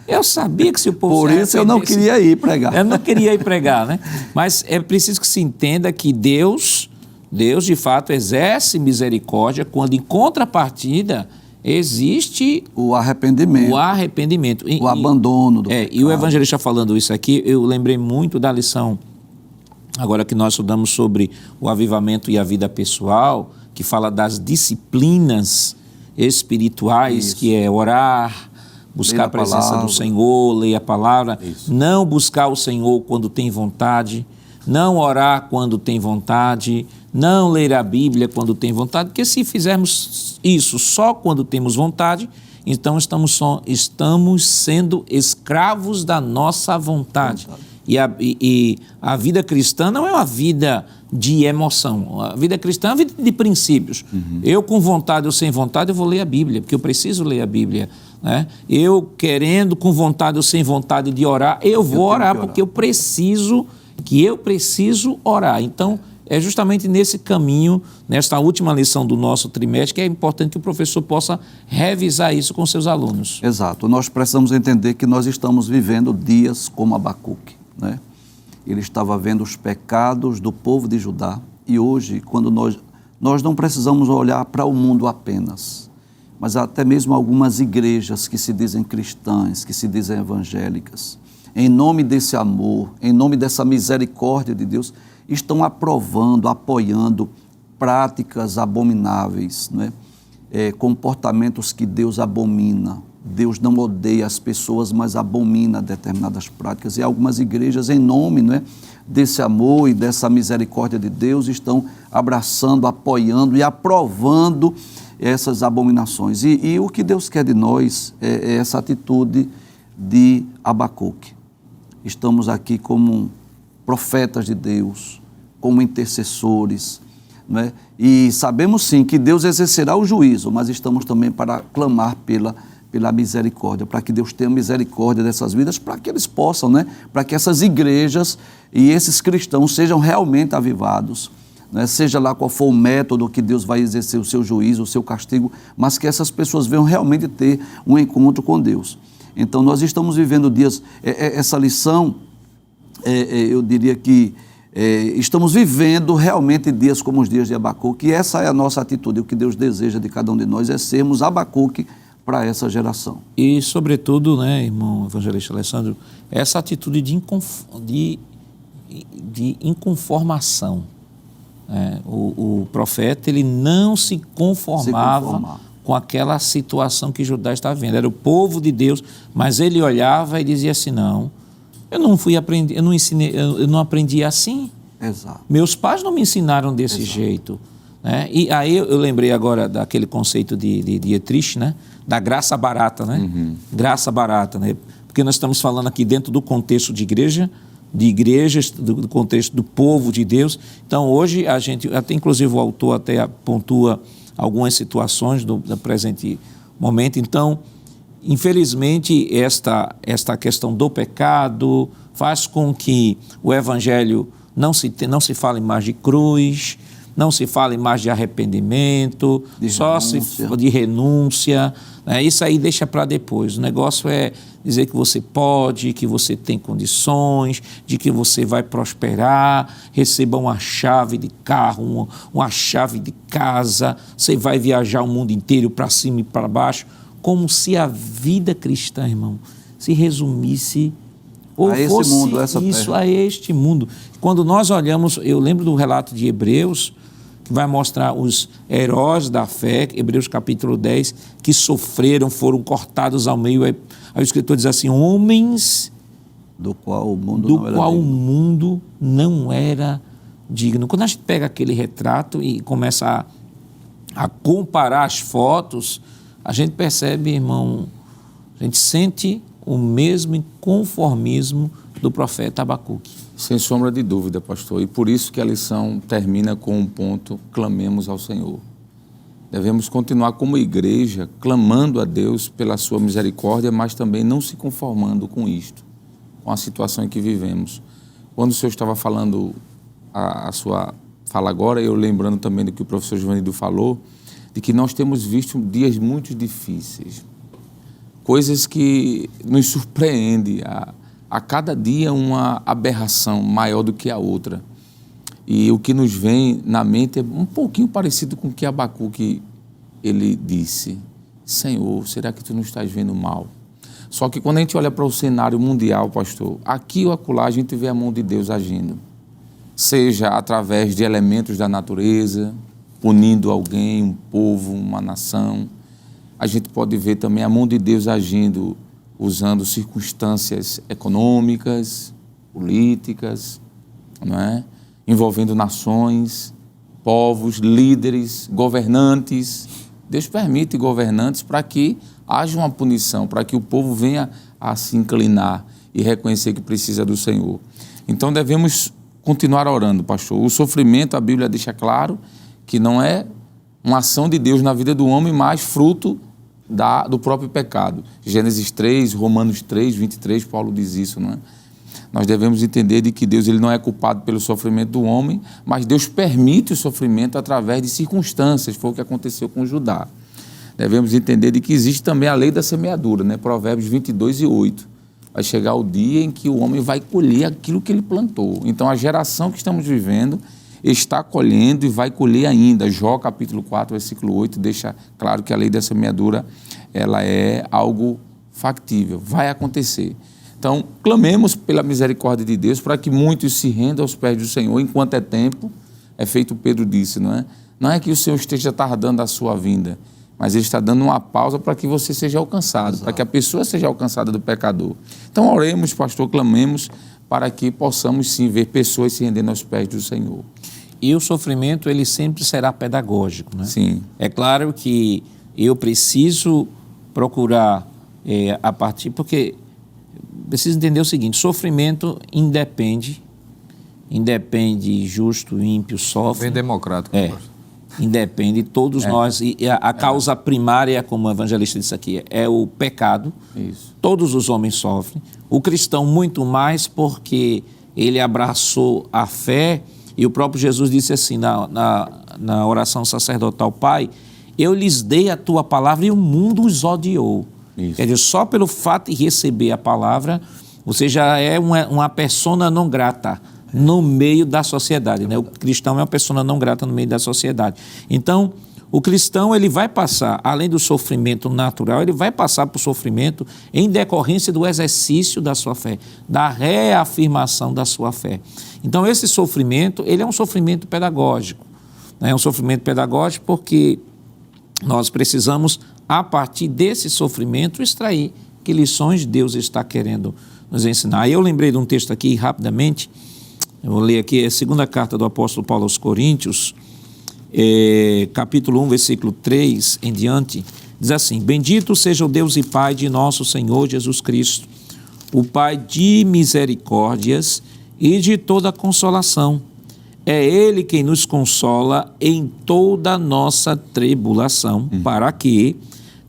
que se o povo Por se isso eu não queria ir pregar. Eu não queria ir pregar, né? Mas é preciso que se entenda que Deus de fato exerce misericórdia quando, em contrapartida, existe o arrependimento. O abandono do pecado. E o evangelista falando isso aqui, eu lembrei muito da lição, agora que nós estudamos sobre o avivamento e a vida pessoal, que fala das disciplinas espirituais, isso. Que é orar, buscar a presença do Senhor, ler a palavra, isso. Não buscar o Senhor quando tem vontade, não orar quando tem vontade, não ler a Bíblia quando tem vontade, porque se fizermos isso só quando temos vontade, então estamos sendo escravos da nossa vontade. E a vida cristã não é uma vida de emoção, a vida cristã é uma vida de princípios. Uhum. Eu com vontade ou sem vontade eu vou ler a Bíblia, porque eu preciso ler a Bíblia, né? Eu querendo com vontade ou sem vontade de orar, eu vou orar, porque eu preciso orar. Então, é justamente nesse caminho, nesta última lição do nosso trimestre, que é importante que o professor possa revisar isso com seus alunos. Exato. Nós precisamos entender que nós estamos vivendo dias como Abacuque, né? Ele estava vendo os pecados do povo de Judá, e hoje, quando nós não precisamos olhar para o mundo apenas, mas até mesmo algumas igrejas que se dizem cristãs, que se dizem evangélicas, em nome desse amor, em nome dessa misericórdia de Deus, estão aprovando, apoiando práticas abomináveis, né? Comportamentos que Deus abomina. Deus não odeia as pessoas, mas abomina determinadas práticas. E algumas igrejas, em nome, né, desse amor e dessa misericórdia de Deus, estão abraçando, apoiando e aprovando essas abominações. E o que Deus quer de nós é essa atitude de Abacuque. Estamos aqui como profetas de Deus, como intercessores, né? E sabemos sim que Deus exercerá o juízo, mas estamos também para clamar pela misericórdia, para que Deus tenha misericórdia dessas vidas, para que eles possam, né? Para que essas igrejas e esses cristãos sejam realmente avivados, né? Seja lá qual for o método que Deus vai exercer o seu juízo, o seu castigo, mas que essas pessoas venham realmente ter um encontro com Deus. Então nós estamos vivendo dias, essa lição, eu diria que estamos vivendo realmente dias como os dias de Abacuque, e essa é a nossa atitude. O que Deus deseja de cada um de nós é sermos Abacuque para essa geração. E, sobretudo, né, irmão evangelista Alessandro, essa atitude de inconformação. O profeta, ele não se conformava com aquela situação que Judá estava vivendo. Era o povo de Deus, mas ele olhava e dizia assim: não, eu não fui aprender, eu não aprendi assim. Exato. Meus pais não me ensinaram desse jeito. Né? E aí eu lembrei agora daquele conceito de Dietrich, né? Da graça barata, né? Uhum. Graça barata, né? Porque nós estamos falando aqui dentro do contexto de igrejas, do contexto do povo de Deus. Então hoje a gente, até inclusive o autor até pontua algumas situações do presente momento. Então, infelizmente, esta questão do pecado faz com que o evangelho não se fale mais de cruz, não se fale mais de arrependimento, de renúncia. Né? Isso aí deixa para depois. O negócio é dizer que você pode, que você tem condições, de que você vai prosperar, receba uma chave de carro, uma chave de casa, você vai viajar o mundo inteiro para cima e para baixo, como se a vida cristã, irmão, se resumisse ou fosse mundo, isso, a este mundo. Quando nós olhamos, eu lembro do relato de Hebreus, que vai mostrar os heróis da fé, Hebreus capítulo 10, que sofreram, foram cortados ao meio. Aí o escritor diz assim: homens do qual o mundo não era digno. Quando a gente pega aquele retrato e começa a comparar as fotos, a gente percebe, irmão, a gente sente o mesmo inconformismo do profeta Abacuque. Sem sombra de dúvida, pastor. E por isso que a lição termina com um ponto: clamemos ao Senhor. Devemos continuar como igreja, clamando a Deus pela sua misericórdia, mas também não se conformando com isto, com a situação em que vivemos. Quando o senhor estava falando a sua fala agora, eu lembrando também do que o professor Joanildo falou, de que nós temos visto dias muito difíceis, coisas que nos surpreendem, a cada dia uma aberração maior do que a outra. E o que nos vem na mente é um pouquinho parecido com o que Abacuque ele disse: Senhor, será que tu não estás vendo mal? Só que quando a gente olha para o cenário mundial, pastor, aqui ou acolá a gente vê a mão de Deus agindo. Seja através de elementos da natureza, punindo alguém, um povo, uma nação. A gente pode ver também a mão de Deus agindo usando circunstâncias econômicas, políticas, não é? Envolvendo nações, povos, líderes, governantes. Deus permite governantes para que haja uma punição, para que o povo venha a se inclinar e reconhecer que precisa do Senhor. Então devemos continuar orando, pastor. O sofrimento, a Bíblia deixa claro que não é uma ação de Deus na vida do homem, mas fruto do próprio pecado. Gênesis 3, Romanos 3, 23, Paulo diz isso, não é? nós devemos entender de que Deus ele não é culpado pelo sofrimento do homem, mas Deus permite o sofrimento através de circunstâncias, foi o que aconteceu com Judá. Devemos entender de que existe também a lei da semeadura, né? Provérbios 22:8. Vai chegar o dia em que o homem vai colher aquilo que ele plantou. Então, a geração que estamos vivendo está colhendo e vai colher ainda. Jó, capítulo 4, versículo 8, deixa claro que a lei da semeadura ela é algo factível, vai acontecer. Então, clamemos pela misericórdia de Deus para que muitos se rendam aos pés do Senhor enquanto é tempo. É feito o Pedro disse, não é? Não é que o Senhor esteja tardando a sua vinda, mas Ele está dando uma pausa para que você seja alcançado, para que a pessoa seja alcançada do pecador. Então, oremos, pastor, clamemos para que possamos sim ver pessoas se rendendo aos pés do Senhor. E o sofrimento, ele sempre será pedagógico, né? Sim. É claro que eu preciso procurar a partir, porque preciso entender o seguinte, sofrimento independe justo, ímpio, sofre. Bem democrático. Independe, todos nós, e a causa primária, como o evangelista disse aqui, é o pecado. Isso. Todos os homens sofrem. O cristão muito mais porque ele abraçou a fé, e o próprio Jesus disse assim na oração sacerdotal: Pai, eu lhes dei a tua palavra e o mundo os odiou. Isso. Quer dizer, só pelo fato de receber a palavra, você já é uma persona não grata no meio da sociedade, né? O cristão é uma persona não grata no meio da sociedade. Então, o cristão, ele vai passar, além do sofrimento natural, ele vai passar por sofrimento em decorrência do exercício da sua fé, da reafirmação da sua fé. Então, esse sofrimento, ele é um sofrimento pedagógico, né? É um sofrimento pedagógico porque nós precisamos, a partir desse sofrimento, extrair que lições Deus está querendo nos ensinar. Aí eu lembrei de um texto aqui, rapidamente, eu vou ler aqui, é a segunda carta do apóstolo Paulo aos Coríntios, capítulo 1, versículo 3 em diante, diz assim: Bendito seja o Deus e Pai de nosso Senhor Jesus Cristo, o Pai de misericórdias e de toda consolação. É Ele quem nos consola em toda a nossa tribulação, para que,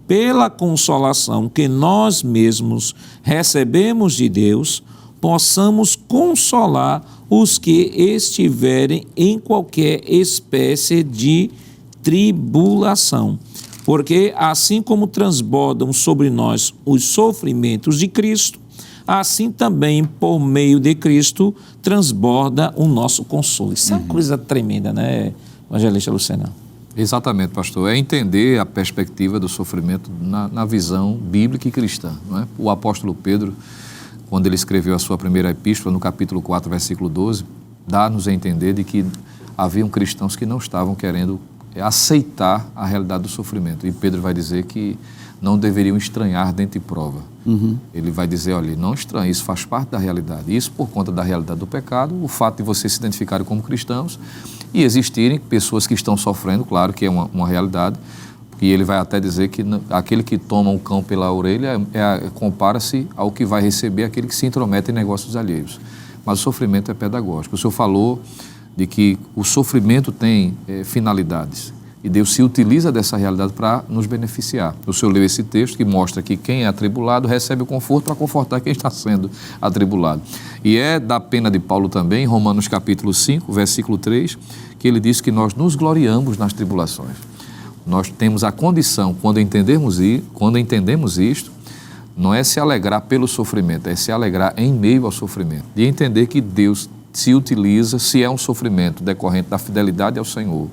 pela consolação que nós mesmos recebemos de Deus, possamos consolar os que estiverem em qualquer espécie de tribulação. Porque assim como transbordam sobre nós os sofrimentos de Cristo, assim também, por meio de Cristo, transborda o nosso consolo. Isso é uma coisa tremenda, né, evangelista Lucena? Exatamente, pastor. É entender a perspectiva do sofrimento na visão bíblica e cristã, não é? O apóstolo Pedro, quando ele escreveu a sua primeira epístola, no capítulo 4, versículo 12, dá-nos a entender de que haviam cristãos que não estavam querendo aceitar a realidade do sofrimento. E Pedro vai dizer que não deveriam estranhar dentro de prova. Ele vai dizer, olha, não estranhe, isso faz parte da realidade. Isso por conta da realidade do pecado, o fato de vocês se identificarem como cristãos e existirem pessoas que estão sofrendo, claro que é uma realidade. E ele vai até dizer que aquele que toma um cão pela orelha compara-se ao que vai receber aquele que se intromete em negócios alheios. Mas o sofrimento é pedagógico. O senhor falou de que o sofrimento tem finalidades. E Deus se utiliza dessa realidade para nos beneficiar. O senhor leu esse texto que mostra que quem é atribulado recebe o conforto para confortar quem está sendo atribulado. E é da pena de Paulo também, em Romanos capítulo 5, versículo 3, que ele diz que nós nos gloriamos nas tribulações. Nós temos a condição, quando entendemos isto, não é se alegrar pelo sofrimento, é se alegrar em meio ao sofrimento. E entender que Deus se utiliza, se é um sofrimento decorrente da fidelidade ao Senhor,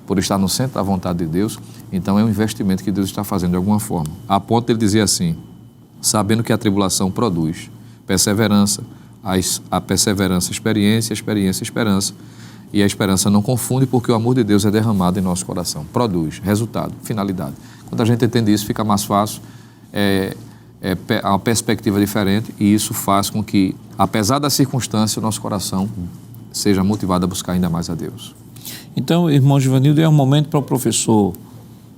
por estar no centro da vontade de Deus, então é um investimento que Deus está fazendo de alguma forma. A ponto de ele dizer assim, sabendo que a tribulação produz perseverança, a perseverança experiência, a experiência esperança, e a esperança não confunde porque o amor de Deus é derramado em nosso coração. Produz, resultado, finalidade. Quando a gente entende isso, fica mais fácil, uma perspectiva diferente, e isso faz com que, apesar da circunstância, o nosso coração seja motivado a buscar ainda mais a Deus. Então, irmão Givanildo, é um momento para o professor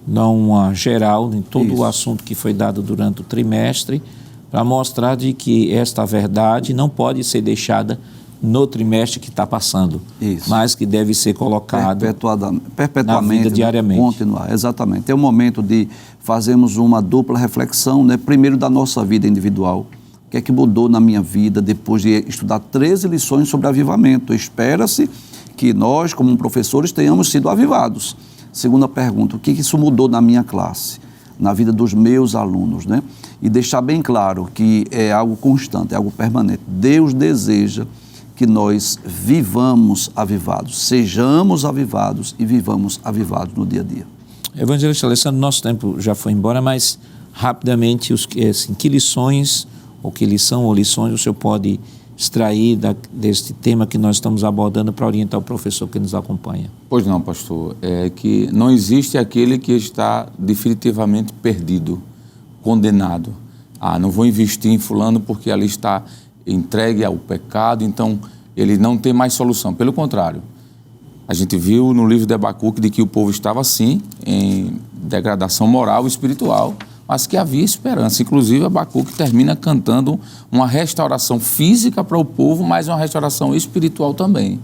dar uma geral em todo o assunto que foi dado durante o trimestre, para mostrar de que esta verdade não pode ser deixada no trimestre que está passando, mas que deve ser colocado perpetuamente, na vida diariamente. Continuar, exatamente. É o momento de fazermos uma dupla reflexão, né? Primeiro da nossa vida individual, O que é que mudou na minha vida depois de estudar 13 lições sobre avivamento? Espera-se que nós, como professores, tenhamos sido avivados. Segunda pergunta, o que isso mudou na minha classe, na vida dos meus alunos, né? E deixar bem claro que é algo constante, é algo permanente. Deus deseja que nós vivamos avivados, sejamos avivados e vivamos avivados no dia a dia. Evangelista Alessandro, nosso tempo já foi embora, mas rapidamente, que lições, ou que lição ou lições o senhor pode extrair deste tema que nós estamos abordando para orientar o professor que nos acompanha? Pois não, pastor, é que não existe aquele que está definitivamente perdido, condenado. Não vou investir em fulano porque ali está entregue ao pecado, então ele não tem mais solução. Pelo contrário, a gente viu no livro de Abacuque de que o povo estava sim em degradação moral e espiritual, mas que havia esperança. Inclusive, Abacuque termina cantando uma restauração física para o povo, mas uma restauração espiritual também.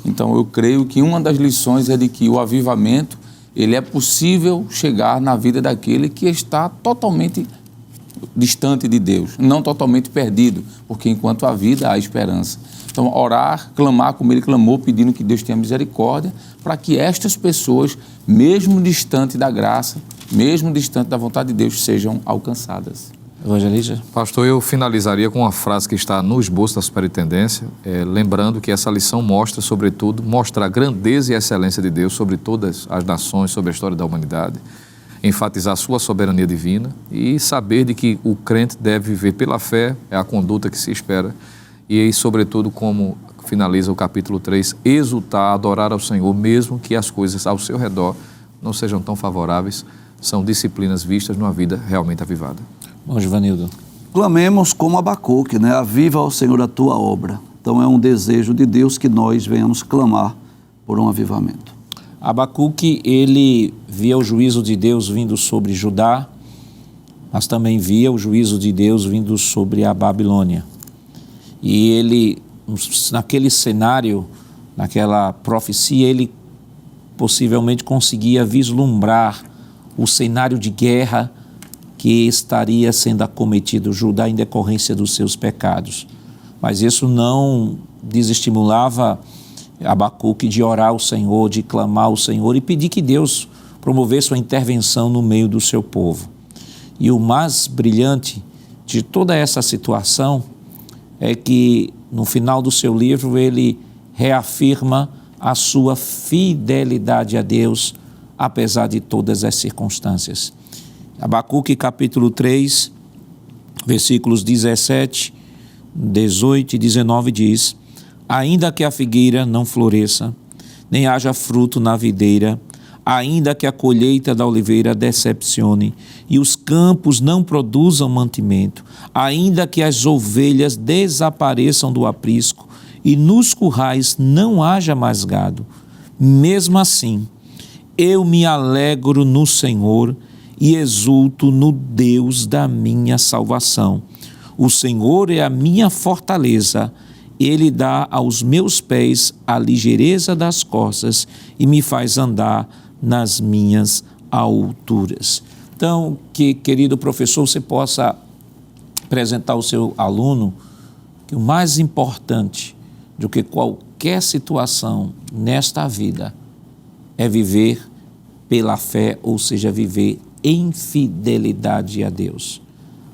Então, eu creio que uma das lições é de que o avivamento, ele é possível chegar na vida daquele que está totalmente distante de Deus, não totalmente perdido, porque enquanto há vida, há esperança. Então, orar, clamar como ele clamou, pedindo que Deus tenha misericórdia, para que estas pessoas, mesmo distante da graça, mesmo distante da vontade de Deus, sejam alcançadas. Evangelista? Pastor, eu finalizaria com uma frase que está no esboço da superintendência, lembrando que essa lição mostra, sobretudo, a grandeza e a excelência de Deus sobre todas as nações, sobre a história da humanidade, enfatizar a sua soberania divina e saber de que o crente deve viver pela fé, é a conduta que se espera, e aí, sobretudo, como finaliza o capítulo 3, exultar, adorar ao Senhor, mesmo que as coisas ao seu redor não sejam tão favoráveis, são disciplinas vistas numa vida realmente avivada. Bom, Givanildo. Clamemos como Abacuque, né? Aviva ao Senhor a tua obra. Então é um desejo de Deus que nós venhamos clamar por um avivamento. Abacuque, ele via o juízo de Deus vindo sobre Judá, mas também via o juízo de Deus vindo sobre a Babilônia. E ele, naquele cenário, naquela profecia, ele possivelmente conseguia vislumbrar o cenário de guerra que estaria sendo acometido Judá em decorrência dos seus pecados. Mas isso não desestimulava Abacuque de orar ao Senhor, de clamar ao Senhor e pedir que Deus promovesse uma intervenção no meio do seu povo. E o mais brilhante de toda essa situação é que no final do seu livro ele reafirma a sua fidelidade a Deus, apesar de todas as circunstâncias. Abacuque capítulo 3, versículos 17, 18 e 19 diz: ainda que a figueira não floresça, nem haja fruto na videira, ainda que a colheita da oliveira decepcione e os campos não produzam mantimento, ainda que as ovelhas desapareçam do aprisco e nos currais não haja mais gado, mesmo assim eu me alegro no Senhor e exulto no Deus da minha salvação. O Senhor é a minha fortaleza, Ele dá aos meus pés a ligeireza das costas e me faz andar nas minhas alturas. Então, que, querido professor, você possa apresentar ao seu aluno que o mais importante do que qualquer situação nesta vida é viver pela fé, ou seja, viver em fidelidade a Deus.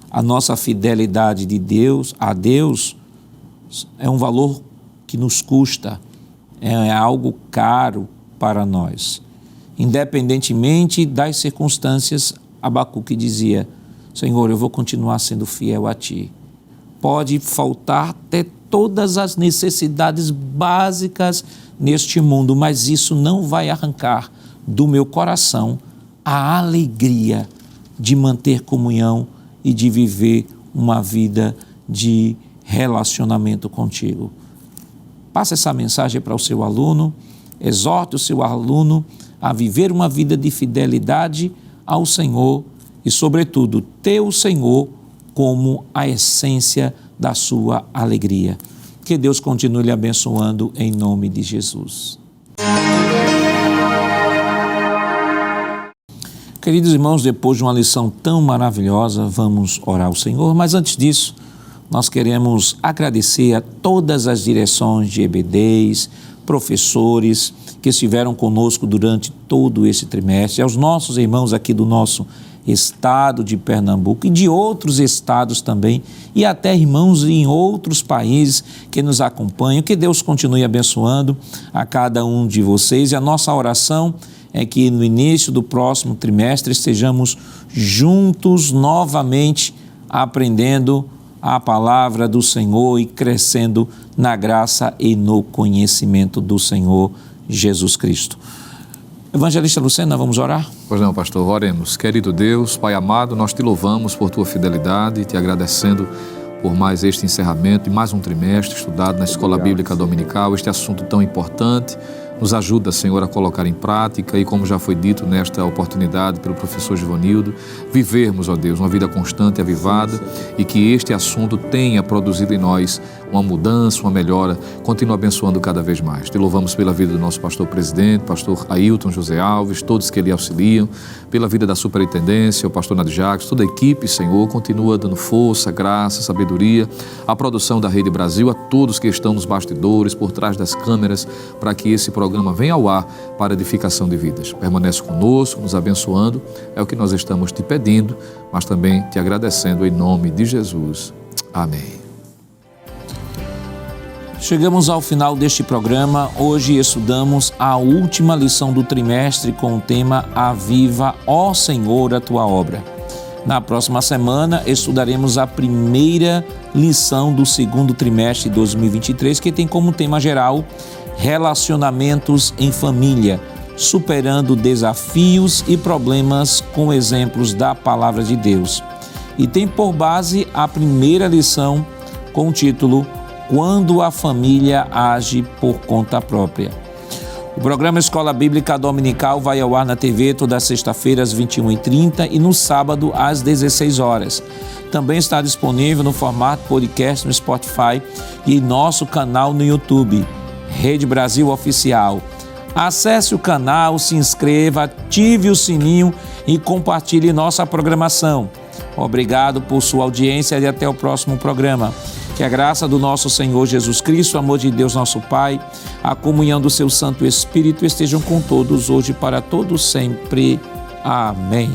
A nossa fidelidade a Deus é um valor que nos custa, é algo caro para nós. Independentemente das circunstâncias, Abacuque dizia: Senhor, eu vou continuar sendo fiel a Ti. Pode faltar até todas as necessidades básicas neste mundo, mas isso não vai arrancar do meu coração a alegria de manter comunhão e de viver uma vida de relacionamento contigo. Passe essa mensagem para o seu aluno, exorte o seu aluno a viver uma vida de fidelidade ao Senhor e, sobretudo, ter o Senhor como a essência da sua alegria. Que Deus continue lhe abençoando em nome de Jesus. Queridos irmãos, depois de uma lição tão maravilhosa, vamos orar ao Senhor, mas antes disso, nós queremos agradecer a todas as direções de EBDs, professores que estiveram conosco durante todo esse trimestre, aos nossos irmãos aqui do nosso estado de Pernambuco e de outros estados também, e até irmãos em outros países que nos acompanham. Que Deus continue abençoando a cada um de vocês, e a nossa oração é que no início do próximo trimestre estejamos juntos novamente aprendendo a palavra do Senhor e crescendo na graça e no conhecimento do Senhor Jesus Cristo. Evangelista Lucena, vamos orar? Pois não, pastor, oremos. Querido Deus, Pai amado, nós te louvamos por tua fidelidade, te agradecendo por mais este encerramento e mais um trimestre estudado na Escola Bíblica Dominical, este assunto tão importante. Nos ajuda, Senhor, a colocar em prática e, como já foi dito nesta oportunidade pelo professor Givanildo, vivermos, ó Deus, uma vida constante e avivada, e que este assunto tenha produzido em nós uma mudança, uma melhora. Continua abençoando cada vez mais. Te louvamos pela vida do nosso pastor presidente, pastor Ailton José Alves, todos que lhe auxiliam, pela vida da superintendência, o pastor Nadir Jacques, toda a equipe, Senhor, continua dando força, graça, sabedoria, a produção da Rede Brasil, a todos que estão nos bastidores, por trás das câmeras, para que esse programa venha ao ar para edificação de vidas. Permanece conosco, nos abençoando, é o que nós estamos te pedindo, mas também te agradecendo em nome de Jesus. Amém. Chegamos ao final deste programa. Hoje estudamos a última lição do trimestre com o tema Aviva, ó Senhor, a tua obra. Na próxima semana estudaremos a primeira lição do segundo trimestre de 2023, que tem como tema geral Relacionamentos em família, superando desafios e problemas com exemplos da Palavra de Deus. E tem por base a primeira lição com o título Quando a família age por conta própria. O programa Escola Bíblica Dominical vai ao ar na TV toda sexta-feira às 21h30 e no sábado às 16 horas. Também está disponível no formato podcast no Spotify e em nosso canal no YouTube, Rede Brasil Oficial. Acesse o canal, se inscreva, ative o sininho e compartilhe nossa programação. Obrigado por sua audiência e até o próximo programa. Que a graça do nosso Senhor Jesus Cristo, o amor de Deus nosso Pai, a comunhão do seu Santo Espírito estejam com todos hoje e para todos sempre. Amém.